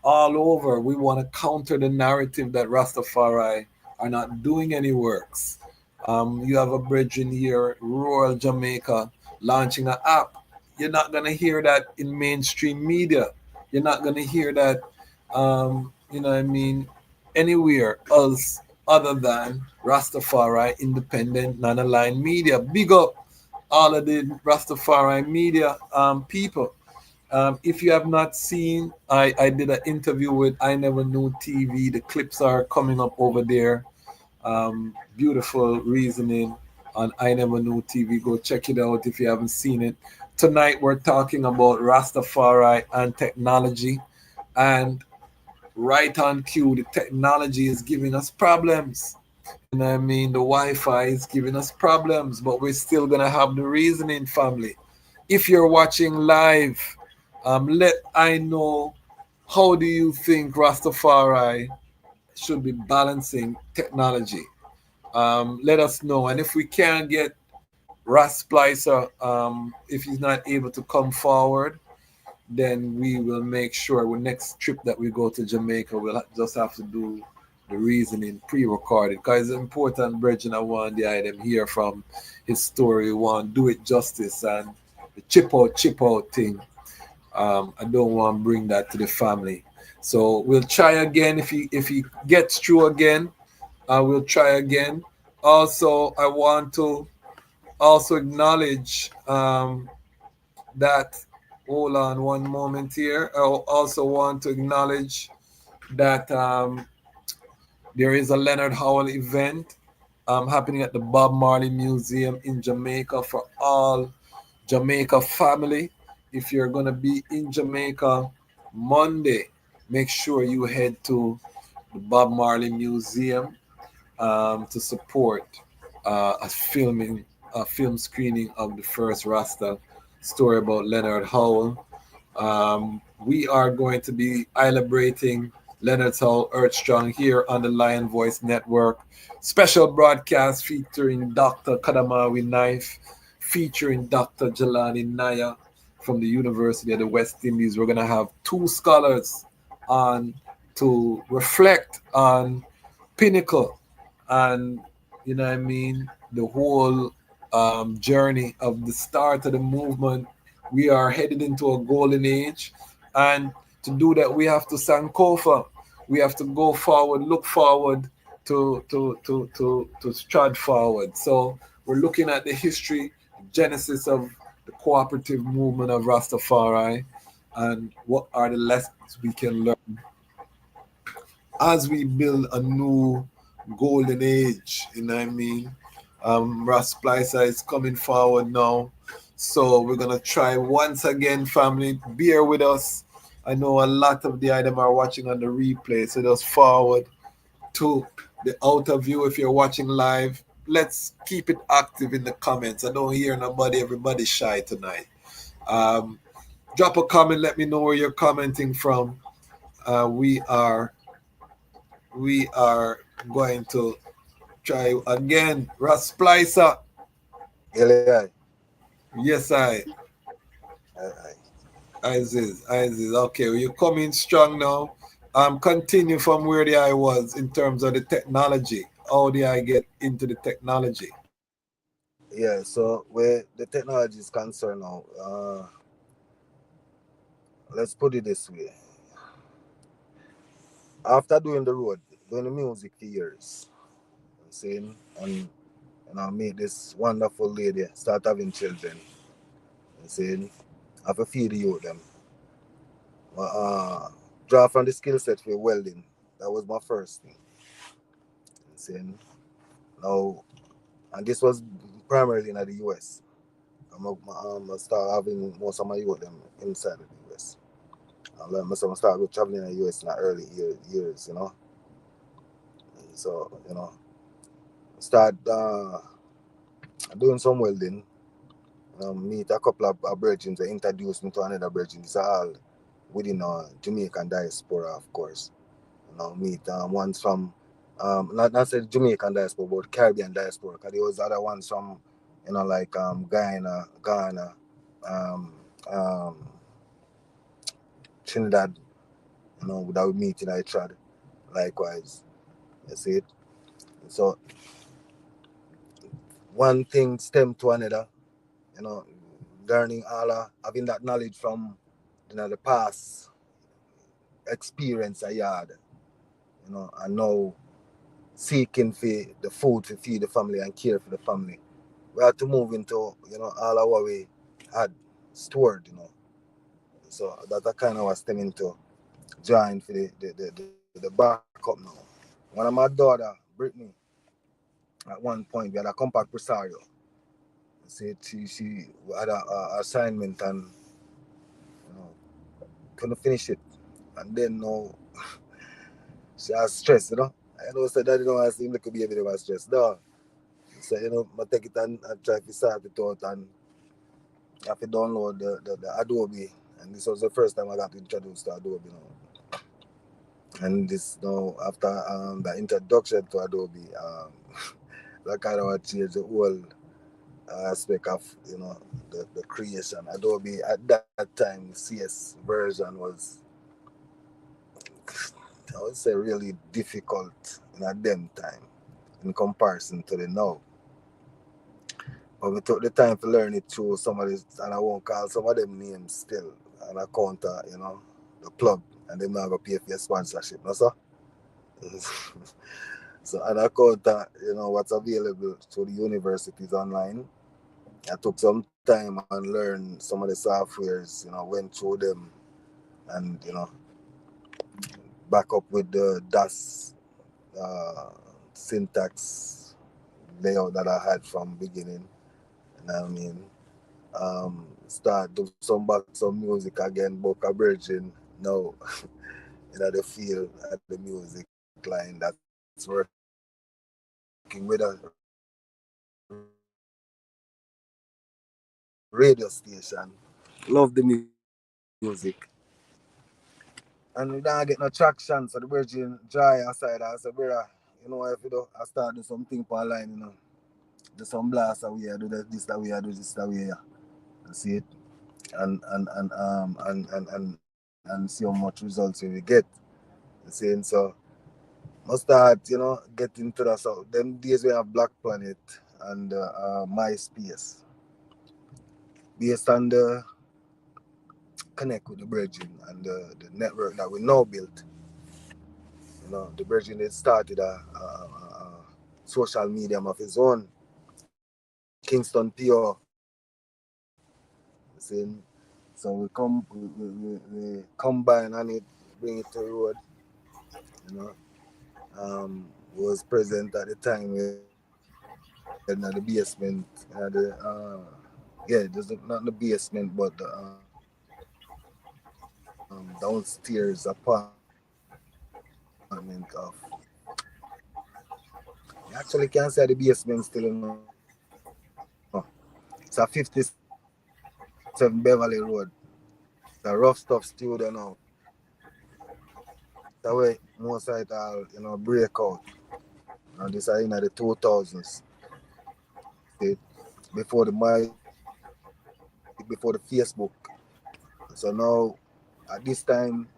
[SPEAKER 15] all over. We want to counter the narrative that Rastafari are not doing any works. You have a brethren here, rural Jamaica, launching an app. You're not going to hear that in mainstream media. You're not going to hear that, you know what I mean, anywhere else other than Rastafari independent, non-aligned media. Big up all of the Rastafari media people. If you have not seen, I did an interview with I Never Knew TV. The clips are coming up over there. Beautiful reasoning on I Never Knew TV. Go check it out if you haven't seen it. Tonight we're talking about Rastafari and technology. And right on cue, the technology is giving us problems. You know what I mean? The Wi-Fi is giving us problems, but we're still going to have the reasoning, family. If you're watching live, let I know how do you think Rastafari should be balancing technology? Let us know. And if we can't get Ras Splicer, if he's not able to come forward, then we will make sure our next trip that we go to Jamaica, we'll just have to do the reasoning pre-recorded, because it's important. Brethren, I want the item here from his story. We want do it justice, and the chip out thing. I don't want to bring that to the family. So we'll try again. If he gets through again, we'll try again. Also, I want to also acknowledge that. Hold on one moment here. I also want to acknowledge that there is a Leonard Howell event happening at the Bob Marley Museum in Jamaica for all Jamaica family. If you're going to be in Jamaica Monday, make sure you head to the Bob Marley Museum to support a film screening of the first Rasta story about Leonard Howell. We are going to be celebrating Leonard Howell Earthstrong here on the Lion Voice Network. Special broadcast featuring Dr. Kadamawi Knife, featuring Dr. Jelani Naya from the University of the West Indies. We're going to have two scholars on to reflect on Pinnacle and, you know what I mean, the whole journey of the start of the movement. We are headed into a golden age, and to do that we have to sankofa. We have to go forward, look forward to stride forward. So we're looking at the history, genesis of the cooperative movement of Rastafari, and what are the lessons we can learn as we build a new golden age. You know what I mean? Ras Splicer is coming forward now. So we're gonna try once again, family. Bear with us. I know a lot of the item are watching on the replay, so just forward to the outer view if you're watching live. Let's keep it active in the comments. I don't hear nobody, everybody's shy tonight. Drop a comment, let me know where you're commenting from. We are going to try again. Ras Splicer.
[SPEAKER 16] Yeah.
[SPEAKER 15] Yes, Isis. Okay, well, you're coming strong now. Continue from where the I was in terms of the technology. How do I get into the technology?
[SPEAKER 16] Yeah, so where the technology is concerned now, let's put it this way. After doing the road, doing the music for years, saying, and I meet this wonderful lady, start having children, saying, I have to feed the youth them. Draw from the skill set for welding. That was my first thing. Saying, now, and this was primarily in the US. I start having most of my youth them inside of the US. I learned myself start traveling in the US in the early years, you know. So, you know, start doing some welding. Meet a couple of brethren to introduce me to another brethren. It's all within Jamaican diaspora, of course. You know, meet ones from not say Jamaican diaspora, but Caribbean diaspora. Because there was other ones from, you know, like Guyana, Trinidad, you know, that we meet in each other. Likewise, you see it. So one thing stem to another, you know, learning having that knowledge from, you know, the past experience I had, you know, and now seeking for the food to feed the family and care for the family. We had to move into, you know, all of what we had stored, you know. So that kind of was stemming to join for the backup now. One of my daughter, Brittany, at one point we had a compact presario. Said she had a assignment and, you know, couldn't finish it. And then now she has stress, you know. I know so daddy don't want to seem like a baby that was stressed. No. So, you know, I take it and try to sort it out, and I have to download the Adobe. And this was the first time I got introduced to Adobe, you know.
[SPEAKER 3] And this now after the introduction to Adobe, that kind of changed the whole aspect of the creation. Adobe at that time CS version was, I would say, really difficult in a them time in comparison to the now. But we took the time to learn it through some of this, and I won't call some of them names still on account of the plug, and them not gonna pay for your sponsorship, no sir. So on account of what's available through the universities online, I took some time and learned some of the softwares, went through them, and back up with the DAS syntax layout that I had from beginning. You know what I mean? Start do some music again, book a virgin now the field at the music line that's working with a radio station. Love the music. And we don't get no traction, so the virgin dry aside. I said, brother, if you do, I start do something for line, do some blast away, do this that way, do this that way, yeah. You see it? And see how much results we get. You see, and so must start, get into that. So them days we have Black Planet and MySpace, based on the connect with the Virgin and the network that we now built. The Virgin had started a social medium of his own, Kingston Pure. See, so we combine on it, bring it to the road. You know, was present at the time in the basement, not the basement, but the downstairs apartment of. You actually can't say the basement still, It's a 57 Beverly Road. It's a rough stuff studio now. That way, most of it all, break out. And this are in the 2000s. See, before the MySpace, before the Facebook. So now, at this time,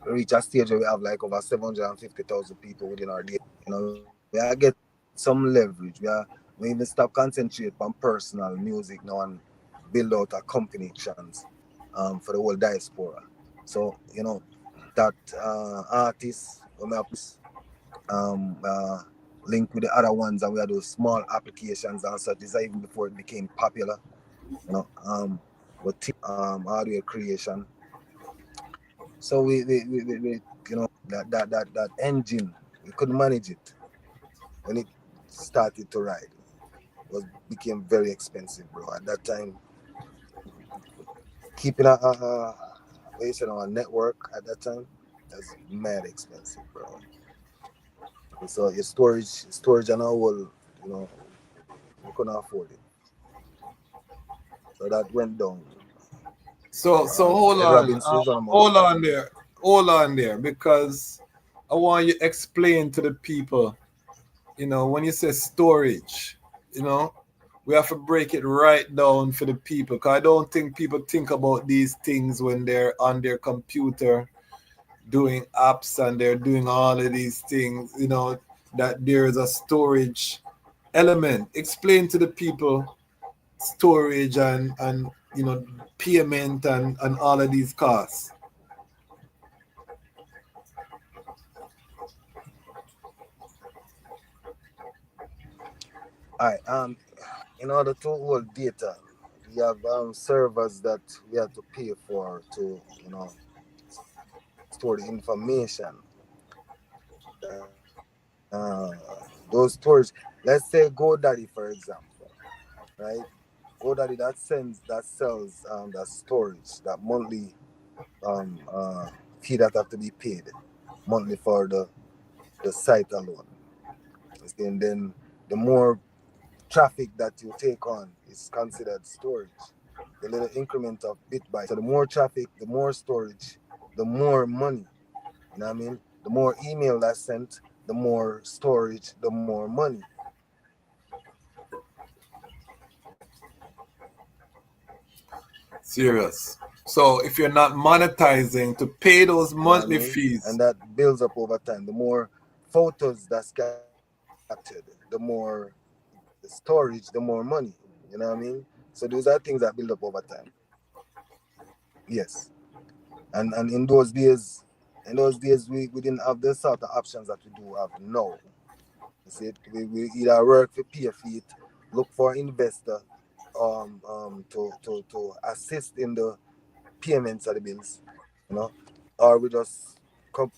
[SPEAKER 3] we reach a stage where we have like over 750,000 people within our database. We are get some leverage. We even stop concentrate on personal music now and build out a company actions for the whole diaspora. So, that artists, we may have link with the other ones, and we have those small applications and such. This is even before it became popular, with audio creation. So that engine, we couldn't manage it when it started to ride. Was became very expensive, bro. At that time, keeping a network at that time, that's mad expensive, bro. So your storage and all, we couldn't afford it. So that went down.
[SPEAKER 15] So hold
[SPEAKER 3] Ed
[SPEAKER 15] on,
[SPEAKER 3] Robinson is one of my
[SPEAKER 15] hold on there, because I want you to explain to the people. When you say storage, we have to break it right down for the people, because I don't think people think about these things when they're on their computer doing apps and they're doing all of these things. That there is a storage element. Explain to the people storage and payment and all of these costs.
[SPEAKER 3] All right. In order to hold data, we have servers that we have to pay for to, store the information. Those storage, let's say GoDaddy, for example, right? GoDaddy that sells that storage, that monthly fee that have to be paid monthly for the site alone. You see, and then the more traffic that you take on is considered storage. The little increment of bit by. So the more traffic, the more storage, the more money. You know what I mean? The more email that's sent, the more storage, the more money.
[SPEAKER 15] Serious. So if you're not monetizing to pay those
[SPEAKER 3] You know what I
[SPEAKER 15] monthly
[SPEAKER 3] mean?
[SPEAKER 15] fees,
[SPEAKER 3] And that builds up over time. The more photos that's captured, the more storage, the more money. You know what I mean? So those are things that build up over time. Yes. And in those days we didn't have the sort of options that we do have now. You see it? We either work for pay for it, look for investor to assist in the payments of the bills, you know, or we just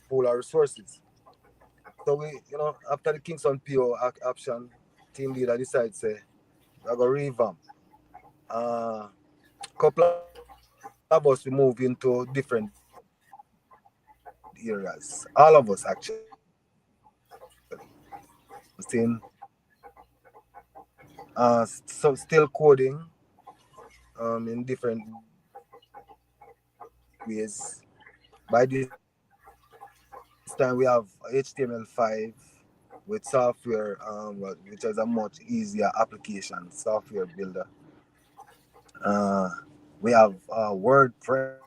[SPEAKER 3] pool our resources. So after the Kingston PO option, team leader decides say I go revamp. Uh Couple of us we move into different areas. All of us actually. Still so still coding in different ways. By this time we have HTML5 with software which is a much easier application, software builder. We have WordPress.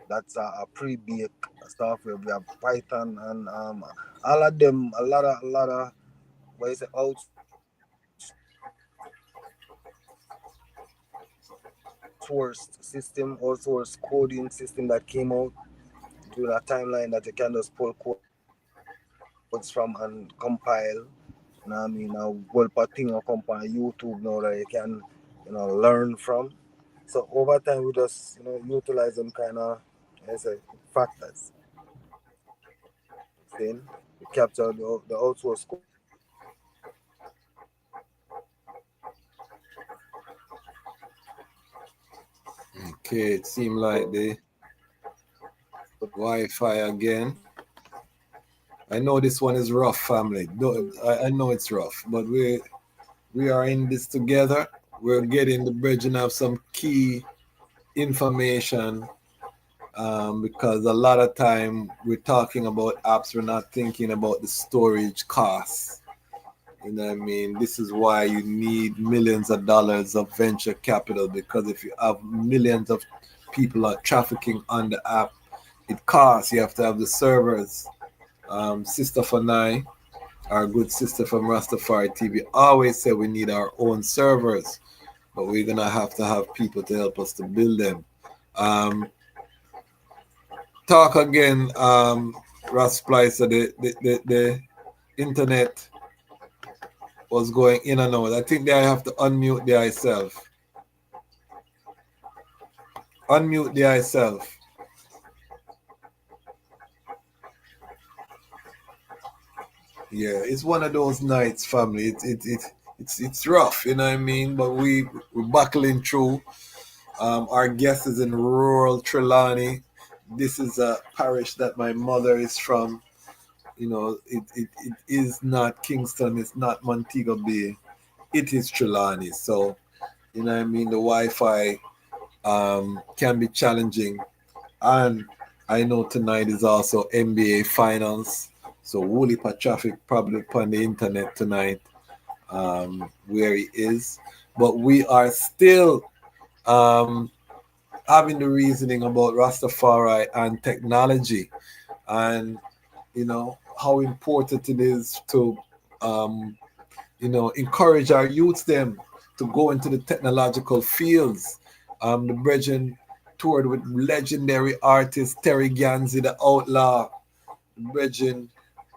[SPEAKER 3] That's a pre-baked software. We have Python and all of them. A lot of what is it? Outsourced system, outsourced coding system that came out during a timeline that you can just pull codes from and compile. I mean, a whole part thing will come on YouTube now that you can, learn from. So over time, we just, utilize them kind of, as a factors. Then we capture the outsource code and then we
[SPEAKER 15] okay, it seemed like the Wi-Fi again. I know this one is rough, family. I know it's rough, but we are in this together. We're getting the bridging of some key information because a lot of time we're talking about apps, we're not thinking about the storage costs. You know what I mean? This is why you need millions of dollars of venture capital, because if you have millions of people are trafficking on the app, it costs. You have to have the servers. Sister Fanai, our good sister from RasTafari TV, always said we need our own servers, but we're gonna have to have people to help us to build them. Talk again, Ras Splicer. The internet was going in and out. I think I have to unmute the myself. Unmute the myself. Yeah, it's one of those nights, family. It's rough, you know what I mean. But we're buckling through. Our guest is in rural Trelawney. This is a parish that my mother is from. You know, it is not Kingston. It's not Montego Bay. It is Trelawney. So, you know what I mean. The Wi-Fi can be challenging, and I know tonight is also NBA Finals. So whole heap of traffic probably upon the internet tonight, where he is. But we are still having the reasoning about Rastafari and technology, and how important it is to encourage our youths them to go into the technological fields. The Brethren toured with legendary artist Terry Ganzi, the Outlaw. The Brethren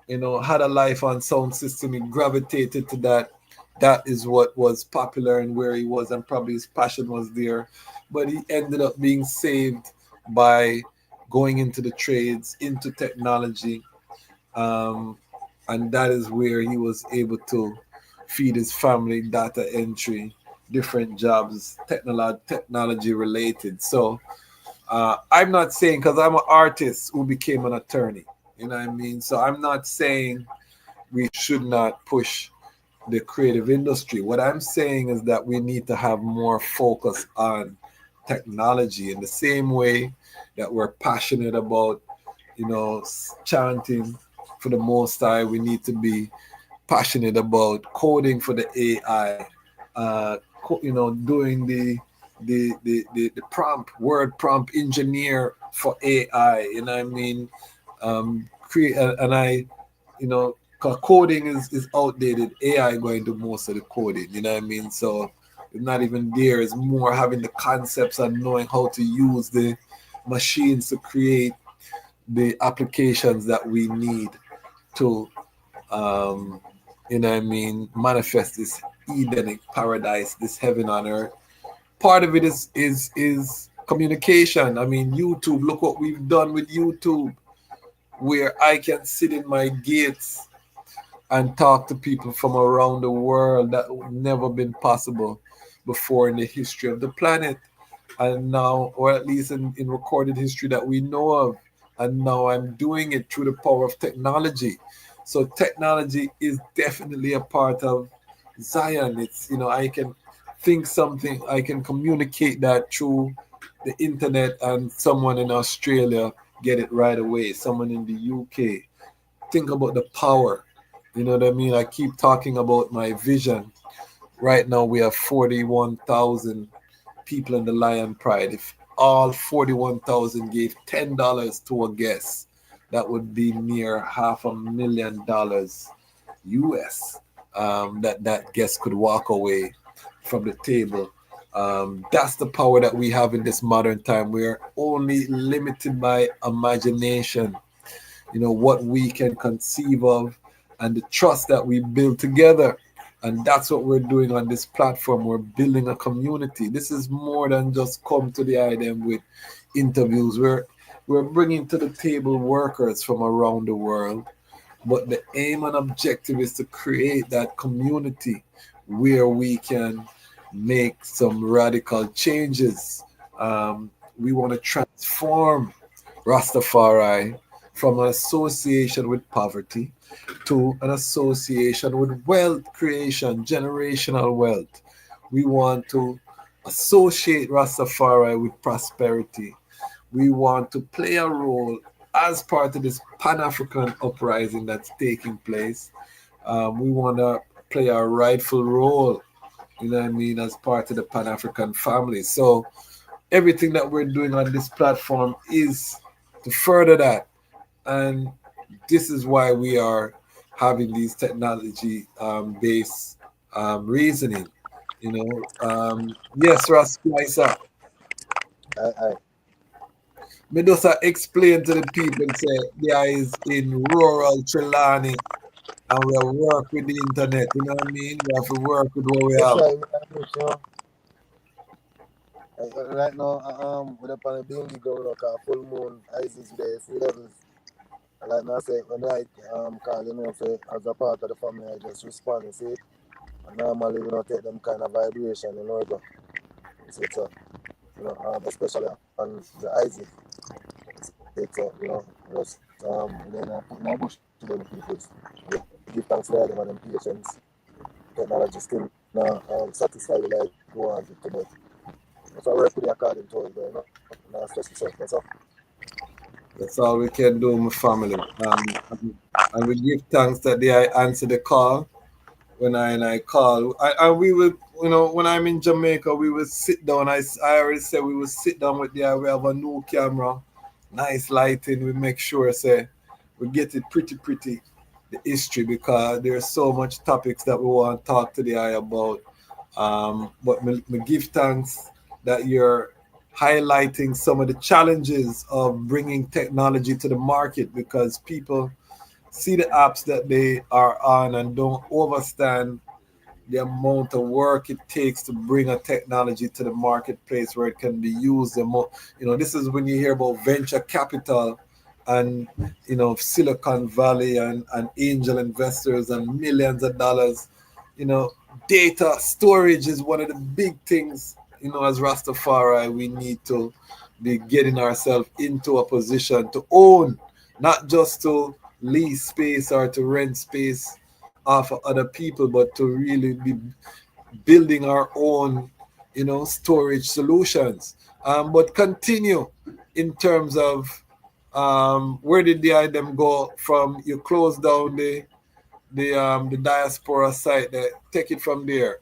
[SPEAKER 15] had a life on sound system. He gravitated to that. That is what was popular and where he was, and probably his passion was there. But he ended up being saved by going into the trades, into technology. And that is where he was able to feed his family, data entry, different jobs, technology related. So I'm not saying, because I'm an artist who became an attorney, you know what I mean? So I'm not saying we should not push the creative industry. What I'm saying is that we need to have more focus on technology in the same way that we're passionate about, chanting for the Most High. We need to be passionate about coding for the AI, doing the prompt, word prompt engineer for AI. You know what I mean? Create and I, 'cause coding is outdated. AI going to do most of the coding. You know what I mean? So it's not even there. It's more having the concepts and knowing how to use the machines to create the applications that we need to manifest this Edenic paradise, this heaven on earth. Part of it is communication. I mean, YouTube, look what we've done with YouTube, where I can sit in my gates and talk to people from around the world that would never been possible before in the history of the planet. And now, or at least in recorded history that we know of. And now I'm doing it through the power of technology. So technology is definitely a part of Zion. It's, I can think something, I can communicate that through the internet, and someone in Australia get it right away, someone in the UK. Think about the power. You know what I mean? I keep talking about my vision. Right now we have 41,000 people in the Lion Pride. If all 41,000 gave $10 to a guest, that would be near $500,000 US. That guest could walk away from the table. That's the power that we have in this modern time. We are only limited by imagination, what we can conceive of, and the trust that we build together. And that's what we're doing on this platform. We're building a community. This is more than just come to the IDM with interviews. We're bringing to the table workers from around the world. But the aim and objective is to create that community where we can make some radical changes. We want to transform Rastafari from an association with poverty to an association with wealth creation, generational wealth. We want to associate Rastafari with prosperity. We want to play a role as part of this Pan-African uprising that's taking place. We want to play a rightful role, as part of the Pan-African family. So everything that we're doing on this platform is to further that. And this is why we are having these technology based reasoning. Yes, Ras Splicer. Me just explain to the people and say there is in rural Trelawny and we have work with the internet, you know what I mean? We have to work with what we have.
[SPEAKER 16] Right now, with the pan being going like a full moon, ice is there, sea levels. Like I say, when I call say as a part of the family, I just respond and see it. And normally we don't take them kind of vibration, but it's especially on the ice. It's just then I put my bush to them people. Give thanks to them and them patience. Technology still satisfy you like you want it to be. So I work with the according to it, but not stress yourself.
[SPEAKER 15] That's all we can do, my family. And we give thanks that they answer the call when I call. And we will, when I'm in Jamaica, we will sit down. I already said we will sit down with we have a new camera, nice lighting. We make sure, we get it pretty, the history, because there's so much topics that we want to talk to the eye about. But me give thanks that you're highlighting some of the challenges of bringing technology to the market, because people see the apps that they are on and don't understand the amount of work it takes to bring a technology to the marketplace where it can be used. This is when you hear about venture capital and Silicon Valley and angel investors and millions of dollars. Data storage is one of the big things. As Rastafari, we need to be getting ourselves into a position to own, not just to lease space or to rent space off of other people, but to really be building our own, storage solutions. But continue in terms of where did the item go from? You close down the diaspora site there. Take it from there.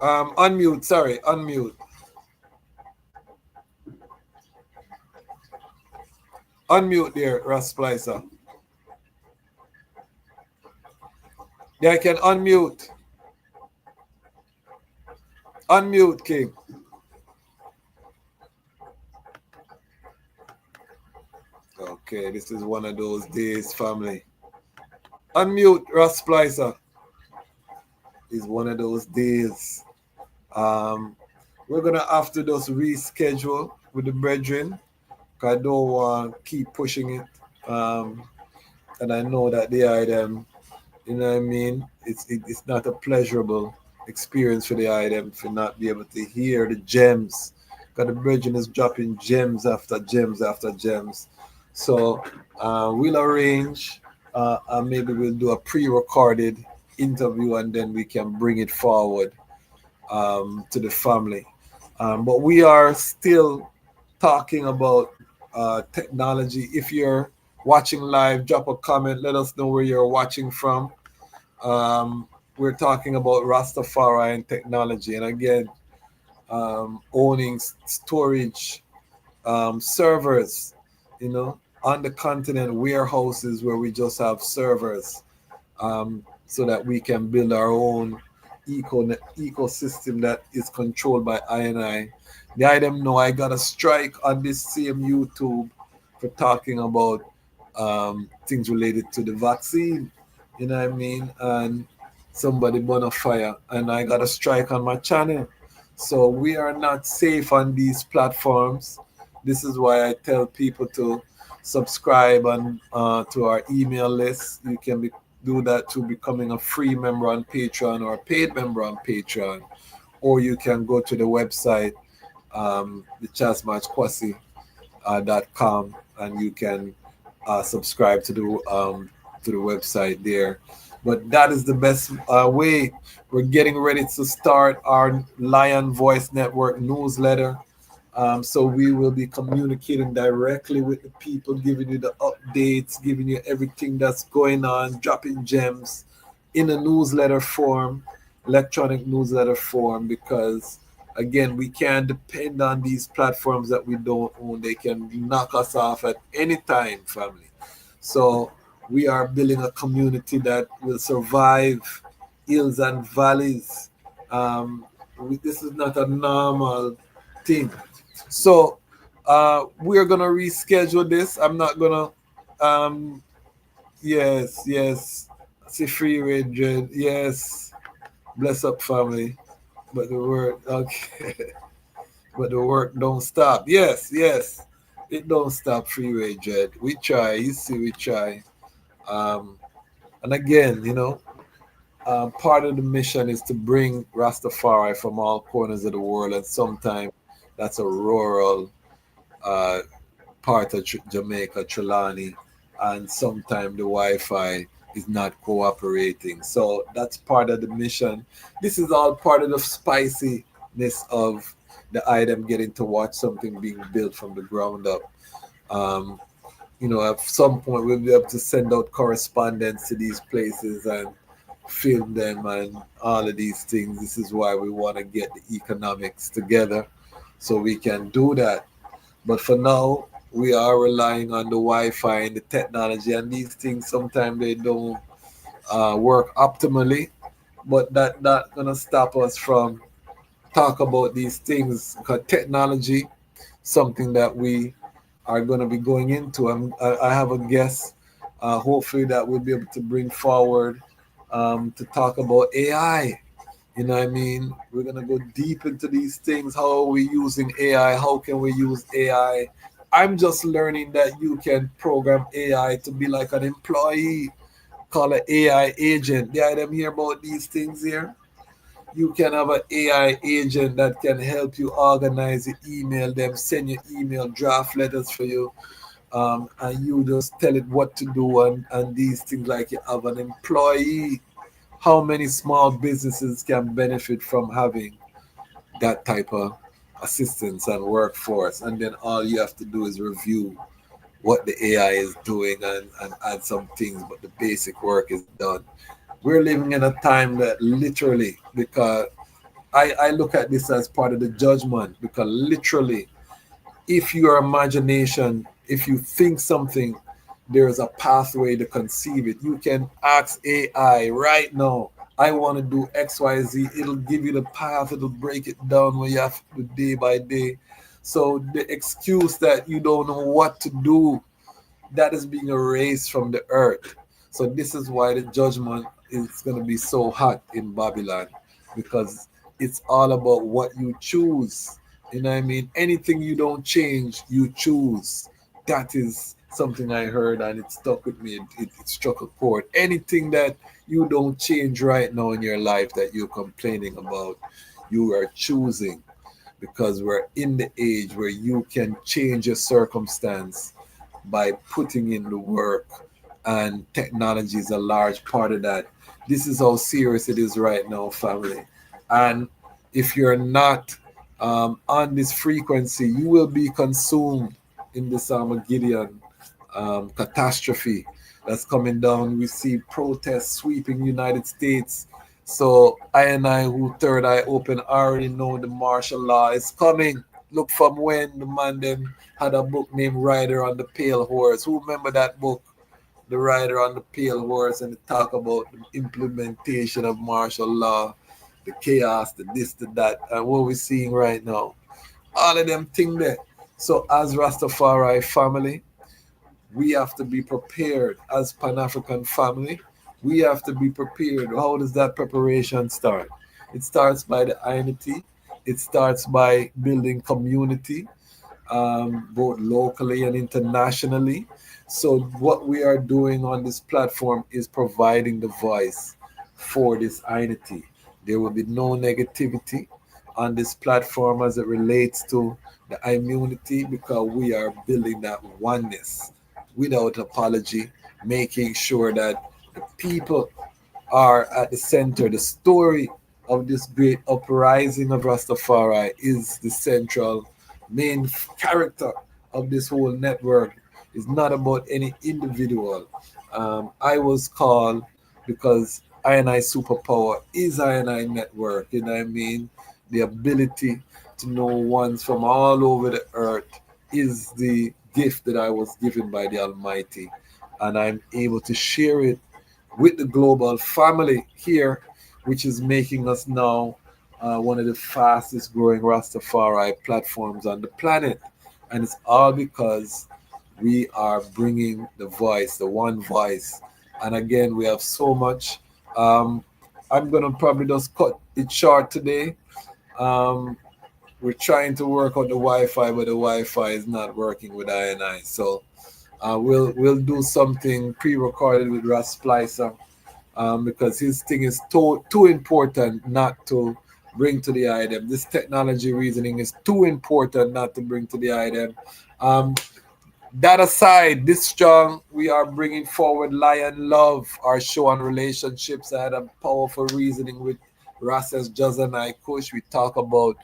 [SPEAKER 15] Unmute, sorry, unmute. Unmute there, Ras Splicer. Yeah, I can unmute. Unmute, King. Okay, this is one of those days, family. Unmute, Ras Splicer. Is one of those days. We're gonna have to just reschedule with the brethren. I don't want to keep pushing it. And I know that the item, you know what I mean? It's not a pleasurable experience for the item to not be able to hear the gems. Because the brethren is dropping gems after gems after gems. So we'll arrange, and maybe we'll do a pre-recorded interview and then we can bring it forward to the family. But we are still talking about technology. If you're watching live, drop a comment. Let us know where you're watching from. We're talking about Rastafari and technology. And again, owning storage servers, on the continent, warehouses where we just have servers so that we can build our own ecosystem that is controlled by I. The item know I got a strike on this same YouTube for talking about things related to the vaccine, you know what I mean? And somebody burn a fire, and I got a strike on my channel. So we are not safe on these platforms. This is why I tell people to subscribe and to our email list. You can do that to becoming a free member on Patreon or a paid member on Patreon, or you can go to the website, DejazmatchKwasi.com, and you can subscribe to the website there. But that is the best way. We're getting ready to start our Lion Voice Network newsletter. So we will be communicating directly with the people, giving you the updates, giving you everything that's going on, dropping gems in a newsletter form, electronic newsletter form, because again, we can't depend on these platforms that we don't own. They can knock us off at any time, family. So we are building a community that will survive hills and valleys. This is not a normal thing. So we're gonna reschedule this. I'm not gonna yes, see free range, yes, bless up family. But the work okay. But the work don't stop. Yes, it don't stop, free range. We try, you see, we try. And again, part of the mission is to bring Rastafari from all corners of the world, and sometimes that's a rural part of Jamaica, Trelawney, and sometimes the Wi-Fi is not cooperating. So that's part of the mission. This is all part of the spiciness of the item, getting to watch something being built from the ground up. At some point we'll be able to send out correspondence to these places and film them and all of these things. This is why we want to get the economics together so we can do that. But for now, we are relying on the Wi-Fi and the technology, and these things sometimes they don't work optimally. But that not gonna stop us from talk about these things, because technology, something that we are going to be going into. I have a guest, hopefully that we'll be able to bring forward to talk about AI. You know what I mean? We're going to go deep into these things. How are we using AI? How can we use AI? I'm just learning that you can program AI to be like an employee, call an AI agent. Did I hear about these things here? You can have an AI agent that can help you organize your email, them send you email draft letters for you, and you just tell it what to do and these things, like you have an employee. how many small businesses can benefit from having that type of assistance and workforce? And then all you have to do is review what the AI is doing and add some things, but the basic work is done. We're living in a time that literally, because I look at this as part of the judgment, because literally, if your imagination, if you think something, there's a pathway to conceive it. You can ask AI right now, I want to do XYZ. It'll give you the path, it'll break it down where you have to do day by day. So the excuse that you don't know what to do, that is being erased from the earth. So this is why the judgment is going to be so hot in Babylon, because it's all about what you choose. You know what I mean? Anything you don't change, you choose. That is something I heard and it stuck with me. It struck a chord. Anything that you don't change right now in your life that you're complaining about, you are choosing, because we're in the age where you can change your circumstance by putting in the work, and technology is a large part of that. This is how serious it is right now, family. And if you're not on this frequency, you will be consumed in this Armageddon catastrophe that's coming down. We see protests sweeping the United States. So I and I, who third eye open, already know the martial law is coming. Look from when the man them had a book named Rider on the Pale Horse. Who remember that book? The Rider on the Pale Horse, and it talk about the implementation of martial law, the chaos, the this, the that, and what we're seeing right now. All of them thing there. So as Rastafari family, we have to be prepared. As Pan-African family, we have to be prepared. How does that preparation start? It starts by the unity. It starts by building community, both locally and internationally. So what we are doing on this platform is providing the voice for this unity. There will be no negativity on this platform as it relates to the immunity, because we are building that oneness without apology, making sure that the people are at the center. The story of this great uprising of Rastafari is the central main character of this whole network. It's not about any individual. I was called because I superpower is I network. You know what I mean? The ability to know ones from all over the earth is the gift that I was given by the Almighty, and I'm able to share it with the global family here, which is making us now one of the fastest growing Rastafari platforms on the planet. And it's all because we are bringing the voice, the one voice. And again, we have so much. I'm going to probably just cut it short today. We're trying to work on the Wi-Fi, but the Wi-Fi is not working with I. So we'll do something pre-recorded with Ras Splicer, because his thing is too important not to bring to the item. This technology reasoning is too important not to bring to the item. That aside, this strong, we are bringing forward Lion Love, our show on relationships. I had a powerful reasoning with Ras's Jazanai Kush. We talk about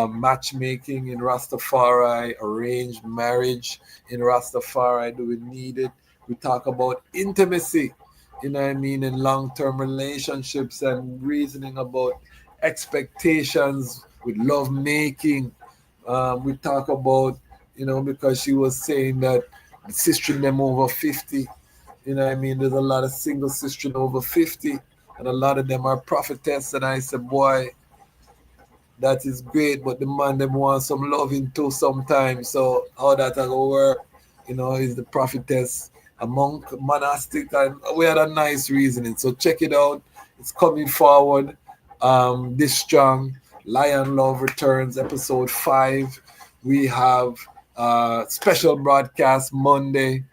[SPEAKER 15] matchmaking in Rastafari, arranged marriage in Rastafari. Do we need it? We talk about intimacy, you know what I mean, in long-term relationships, and reasoning about expectations with love making. We talk about, because she was saying that the sister in them over 50, you know what I mean, there's a lot of single sisters over 50, and a lot of them are prophetess. And I said, boy, that is great, but the man them want some loving too sometimes. So how that will work, is the prophetess a monk, monastic, and we had a nice reasoning. So check it out. It's coming forward. This strong. Lion Love returns, episode 5. We have special broadcast Monday.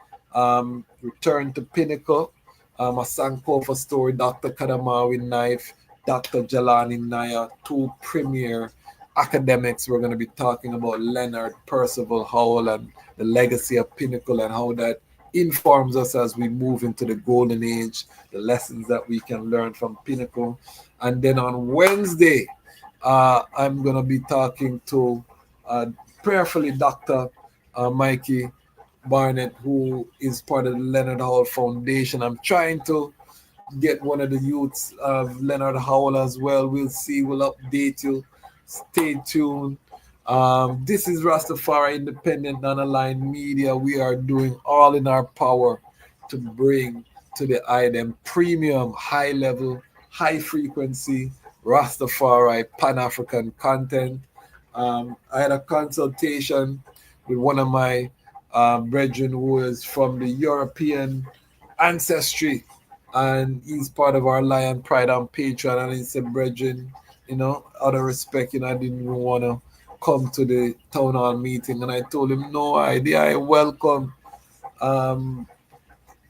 [SPEAKER 15] Return to Pinnacle. A Sankofa story, Dr. Kadamawi Knife, Dr. Jalani Naya, 2 premier academics. We're going to be talking about Leonard Percival Howell and the legacy of Pinnacle and how that informs us as we move into the golden age, the lessons that we can learn from Pinnacle. And then on Wednesday, I'm going to be talking to prayerfully Dr. Mikey Barnett, who is part of the Leonard Howell Foundation. I'm trying to get one of the youths of Leonard Howell as well. We'll see, we'll update you. Stay tuned. This is Rastafari Independent Non-Aligned Media. We are doing all in our power to bring to the item premium, high level, high frequency Rastafari Pan-African content. I had a consultation with one of my brethren who is from the European ancestry, and he's part of our Lion Pride on Patreon. And he said, brethren, out of respect, I didn't even want to come to the town hall meeting. And I told him, no idea, I welcome.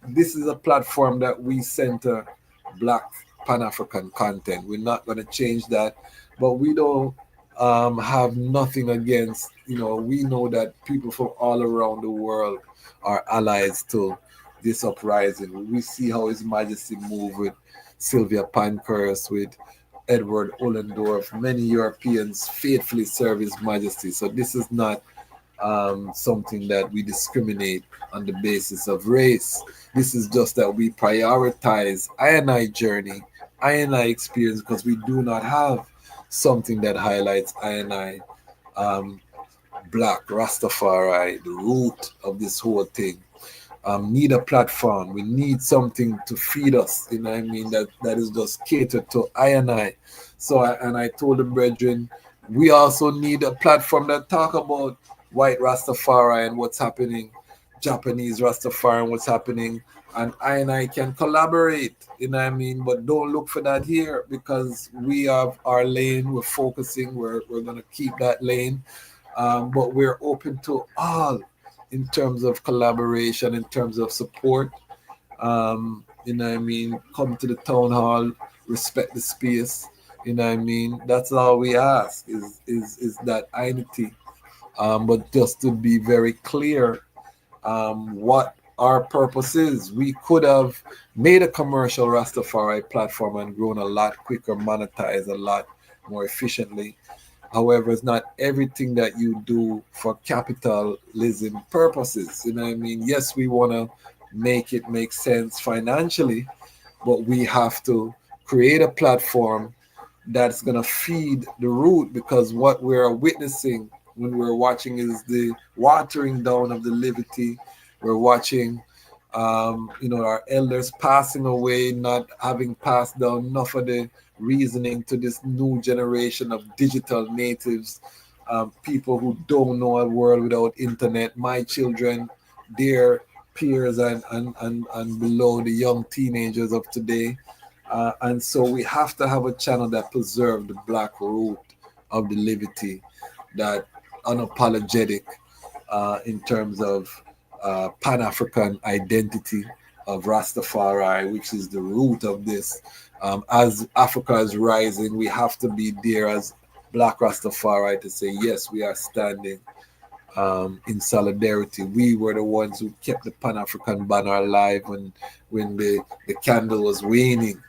[SPEAKER 15] This is a platform that we center Black Pan-African content. We're not going to change that, but we don't have nothing against, we know that people from all around the world are allies to this uprising. We see how His Majesty moved with Sylvia Pankhurst, with Edward Ollendorff. Many Europeans faithfully serve His Majesty. So this is not something that we discriminate on the basis of race. This is just that we prioritize I journey, I experience, because we do not have something that highlights I Black Rastafari, the root of this whole thing. Need a platform. We need something to feed us. That is just catered to I. So I told the brethren, we also need a platform that talk about white Rastafari and what's happening, Japanese Rastafari and what's happening, and I can collaborate. But don't look for that here, because we have our lane. We're focusing. We're gonna keep that lane, but we're open to all. In terms of collaboration, in terms of support, come to the town hall, respect the space, that's all we ask is that unity. But just to be very clear, what our purpose is, we could have made a commercial Rastafari platform and grown a lot quicker, monetized a lot more efficiently. However, it's not everything that you do for capitalism purposes. Yes, we want to make it make sense financially, but we have to create a platform that's going to feed the root, because what we're witnessing when we're watching is the watering down of the liberty. We're watching, our elders passing away, not having passed down enough of the reasoning to this new generation of digital natives, people who don't know a world without internet. My children, their peers and below, the young teenagers of today. And so we have to have a channel that preserves the Black root of the liberty, that unapologetic in terms of Pan-African identity of Rastafari, which is the root of this. As Africa is rising, we have to be there as Black Rastafari to say, yes, we are standing in solidarity. We were the ones who kept the Pan-African banner alive when the candle was waning.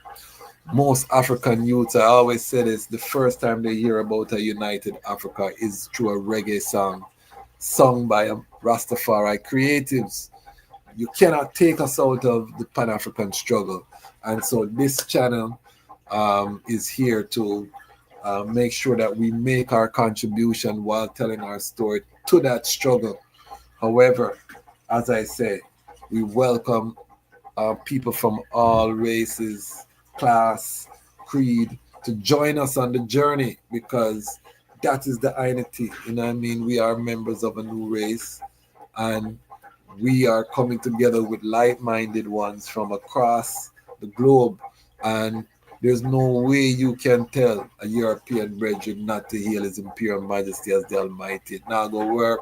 [SPEAKER 15] Most African youths, I always say this, the first time they hear about a united Africa is through a reggae song sung by Rastafari creatives. You cannot take us out of the Pan-African struggle. And so this channel is here to make sure that we make our contribution while telling our story to that struggle. However, as I say, we welcome people from all races, class, creed to join us on the journey, because that is the unity. We are members of a new race, and we are coming together with like-minded ones from across the globe, and there's no way you can tell a European brethren not to hail His Imperial Majesty as the Almighty. Now go work.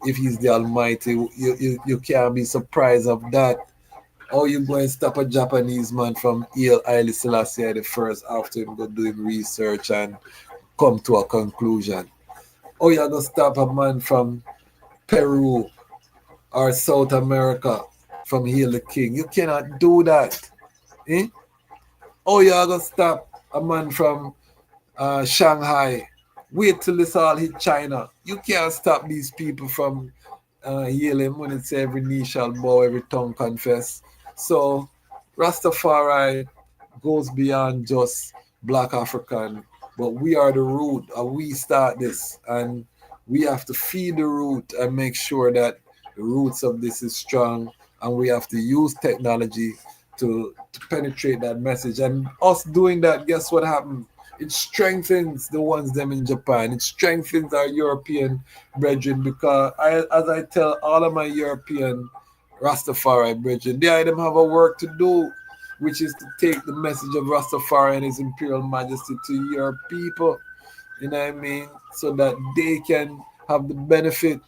[SPEAKER 15] If He's the Almighty, you can't be surprised of that. How you going to stop a Japanese man from Haile Selassie the first after him go doing research and come to a conclusion? How you going to stop a man from Peru or South America from Hail the King. You cannot do that. Eh? Oh, you're gonna stop a man from Shanghai. Wait till this all hit China. You can't stop these people from healing when it's every knee shall bow, every tongue confess. So Rastafari goes beyond just black African, but we are the root and we start this, and we have to feed the root and make sure that the roots of this is strong, and we have to use technology to penetrate that message. And us doing that, guess what happened? It strengthens the ones them in Japan. It strengthens our European brethren, because as I tell all of my European Rastafari brethren, they them have a work to do, which is to take the message of Rastafari and His Imperial Majesty to your people. You know what I mean? So that they can have the benefit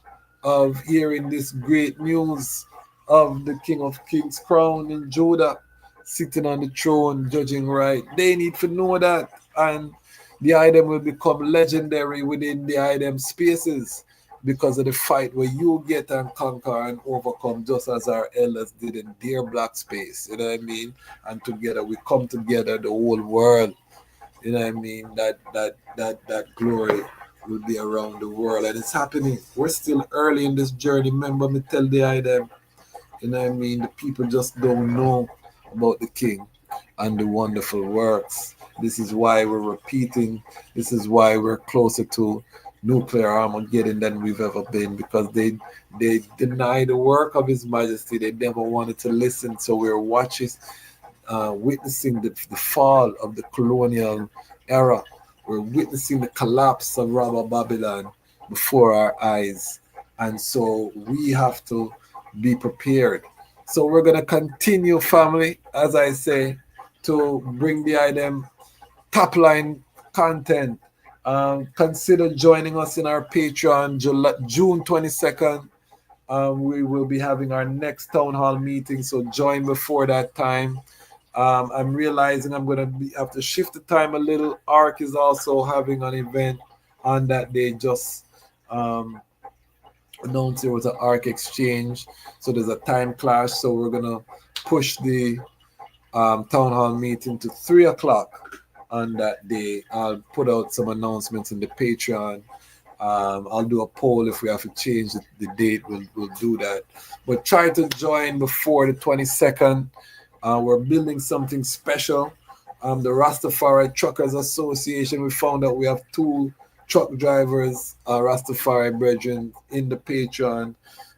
[SPEAKER 15] of hearing this great news of the King of Kings crown in Judah, sitting on the throne, judging right. They need to know that. And the item will become legendary within the item spaces because of the fight where you get and conquer and overcome, just as our elders did in their black space. You know what I mean? And together we come together, the whole world. You know what I mean? That glory will be around the world, and it's happening. We're still early in this journey. Remember me tell the item. You know what I mean? The people just don't know about the King and the wonderful works. This is why we're repeating. This is why we're closer to nuclear Armageddon than we've ever been, because they deny the work of His Majesty. They never wanted to listen. So we're watching, witnessing the fall of the colonial era. We're witnessing the collapse of Rabba Babylon before our eyes. And so we have to be prepared. So we're going to continue, family, as I say, to bring the item top line content. Consider joining us in our Patreon June 22nd. We will be having our next town hall meeting, so join before that time. I'm realizing I'm going to have to shift the time a little. ARC is also having an event on that day. Just announced there was an ARC exchange, so there's a time clash. So we're going to push the town hall meeting to 3 o'clock on that day. I'll put out some announcements in the Patreon. I'll do a poll. If we have to change the date, we'll do that. But try to join before the 22nd. We're building something special. The Rastafari Truckers Association, we found out we have 2 truck drivers, Rastafari brethren, in the Patreon.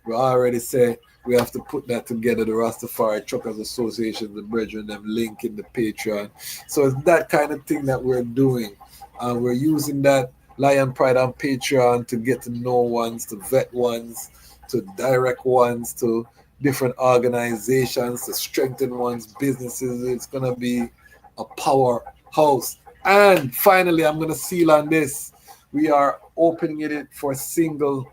[SPEAKER 15] We already say we have to put that together, the Rastafari Truckers Association, the brethren, them link in the Patreon. So it's that kind of thing that we're doing. We're using that Lion Pride on Patreon to get to know ones, to vet ones, to direct ones, to different organizations, to strengthen one's businesses. It's going to be a powerhouse. And finally, I'm going to seal on this. We are opening it for single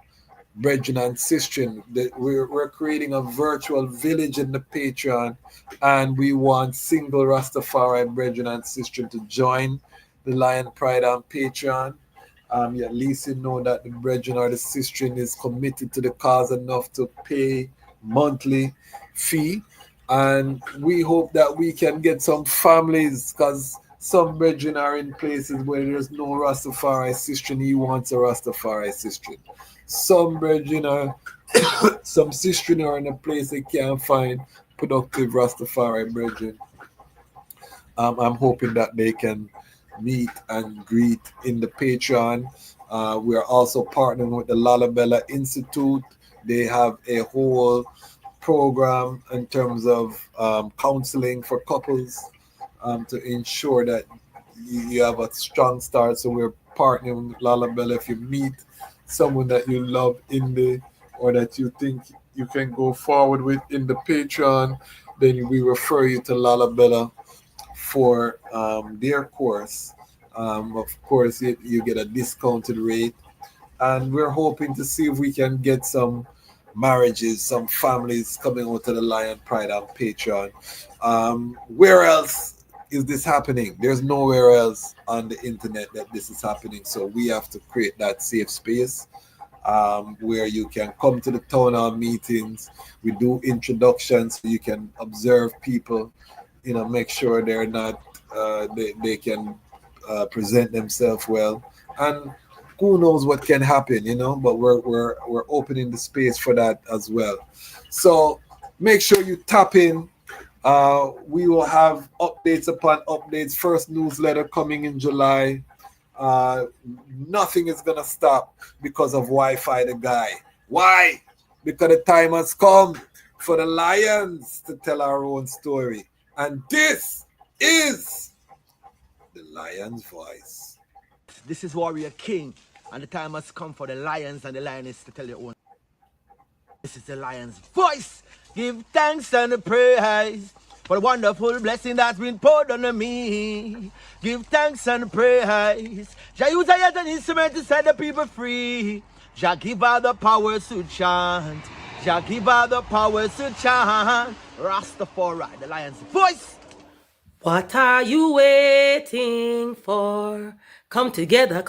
[SPEAKER 15] brethren and sistren. We're creating a virtual village in the Patreon, and we want single Rastafari brethren and sistren to join the Lion Pride on Patreon. At least you know that the brethren or the sistren is committed to the cause enough to pay monthly fee. And we hope that we can get some families, because some brethren are in places where there's no Rastafari sistren. He wants a Rastafari sistren. Some brethren are, some sistren are in a place they can't find productive Rastafari brethren. I'm hoping that they can meet and greet in the Patreon. We are also partnering with the Lalabella Institute. They have a whole program in terms of counseling for couples to ensure that you have a strong start. So we're partnering with Lalabella. If you meet someone that you love in the, or that you think you can go forward with in the Patreon, then we refer you to Lalabella for their course. Of course, you get a discounted rate, and we're hoping to see if we can get some marriages, some families coming out to the Lion Pride on Patreon. Where else is this happening? There's nowhere else on the internet that this is happening, so we have to create that safe space. where you can come to the town hall meetings. We do introductions so you can observe people, make sure they're not, they can present themselves well. And who knows what can happen, but we're opening the space for that as well. So make sure you tap in. We will have updates upon updates. First newsletter coming in July. Nothing is gonna stop because of Wi-Fi the guy. Why? Because the time has come for the Lions to tell our own story. And this is the Lion's voice.
[SPEAKER 1] This is Warrior King, and the time has come for the lions and the lioness to tell their own. This is the lion's voice. Give thanks and praise for the wonderful blessing that's been poured on me. Give thanks and praise. Jah use a yet an instrument to set the people free. Jah give her the powers to chant. Jah give her the powers to chant. Rastafari, the lion's voice.
[SPEAKER 2] What are you waiting for? Come together,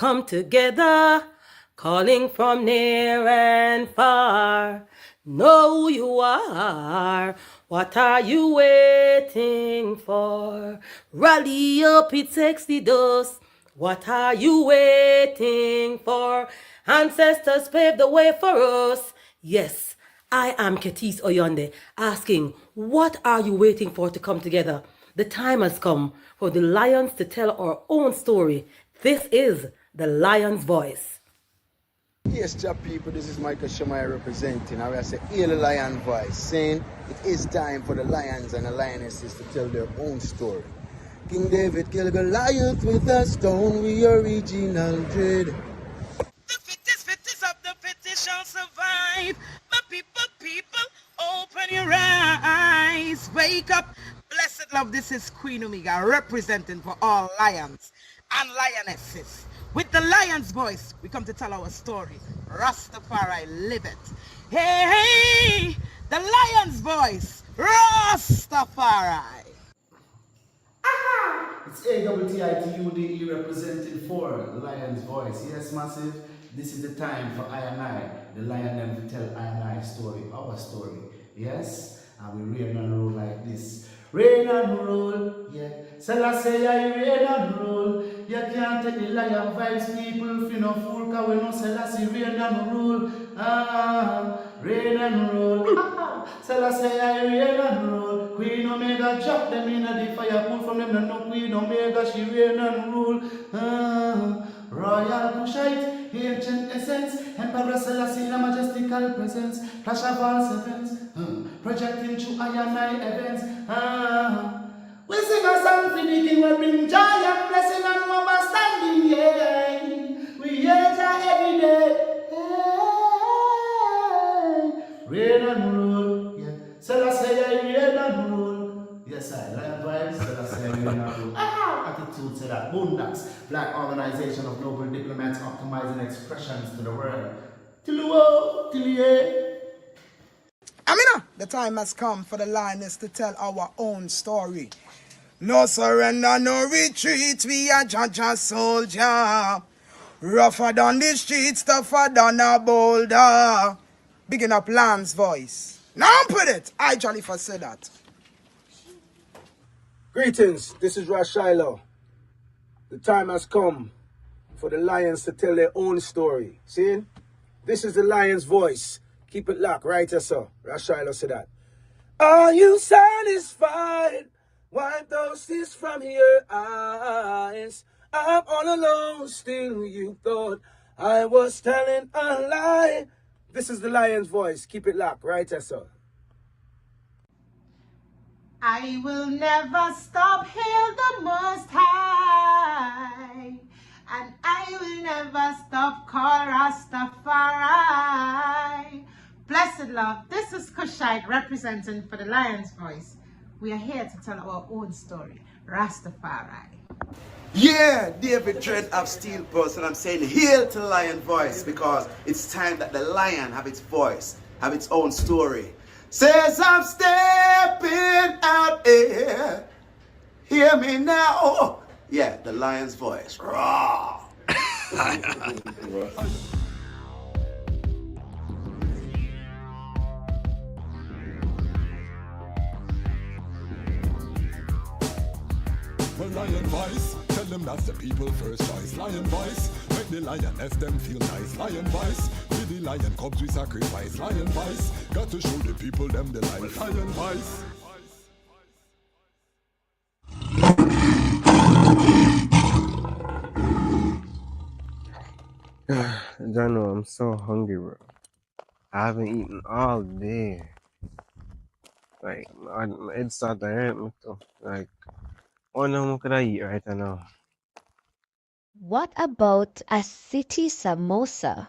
[SPEAKER 2] calling from near and far. Know who you are. What are you waiting for? Rally up, it takes the dust. What are you waiting for? Ancestors paved the way for us. Yes, I am Ketis Oyonde, asking, what are you waiting for to come together? The time has come for the lions to tell our own story. This is the Lion's Voice.
[SPEAKER 3] Yes, chat people, this is Michael Shemai representing. I say, hear the Lion voice, saying it is time for the lions and the lionesses to tell their own story. King David killed Goliath with a stone, we original dread.
[SPEAKER 4] The fittest of the fittest shall survive. My people, open your eyes. Wake up. Blessed love, this is Queen Omega representing for all lions and lionesses. With the lion's voice, we come to tell our story. Rastafari, live it. Hey, the lion's voice, Rastafari.
[SPEAKER 5] It's AWTITUDE representing for Lion's Voice. Yes, massive. This is the time for I and I, the lion them to tell I and I story, our story. Yes, and we reign and rule like this. Reign and rule, yeah. Selassie, I reign and rule. You can't take the lion vibes, people. If you no fool, cause we know Selassie reign and rule. Reign and rule. Selassie, I reign and rule. Queen Omega drop them in the fire, pull from them, no Queen Omega, she reign and rule. Royal Kushite, ancient essence, Emperor Selassie in a majestical presence, flash of all sevens, projecting through I events. We sing a song for the king, we bring joy and blessing and understanding, yeah. We hear Jah every day, hey. Reign and rule, yeah. Selassie, reign and rule. Yes, I lion vibes, Selassie, reign and rule. Attitude say that Boondocks, Black Organization of Global Diplomats optimizing expressions to the world. Till the world, till the end.
[SPEAKER 6] Amina, the time has come for the lioness to tell our own story. No surrender, no retreat, we are Jaja soldier. Rougher than the streets, tougher than a boulder. Bigging up Lion's voice. Now put it, I jolly for say that.
[SPEAKER 7] Greetings, this is Ras Splicer. The time has come for the lions to tell their own story. See? This is the lion's voice. Keep it locked, right, sir? Ras Splicer said that. Are you satisfied? Wipe those tears from your eyes. I'm all alone, still you thought I was telling a lie. This is the lion's voice. Keep it locked, right, sir?
[SPEAKER 8] I will never stop, hail the Most High, and I will never stop, call Rastafari. Blessed love, this is Kushite representing for the Lion's Voice. We are here to tell our own story, Rastafari.
[SPEAKER 9] Yeah, David Dread of Steel Person. I'm saying hail to the lion voice because it's time that the lion have its voice, have its own story. Says I'm stepping out here. Hear me now. Yeah, the lion's voice. Raw.
[SPEAKER 10] lion voice. Tell them that's the people first choice. Lion voice, make the lioness them feel nice. Lion voice, with the lion cubs we sacrifice. Lion voice, got to show the people them the life. Lion voice.
[SPEAKER 11] Jano, I'm so hungry, bro. I haven't eaten all day. Like, my head started to hurt me too. Like, what now could I eat right now?
[SPEAKER 12] What about a city samosa?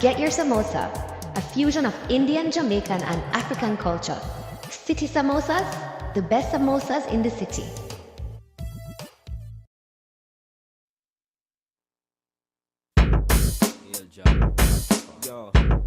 [SPEAKER 12] Get your samosa, a fusion of Indian, Jamaican, and African culture. City samosas, the best samosas in the city.
[SPEAKER 13] Yo.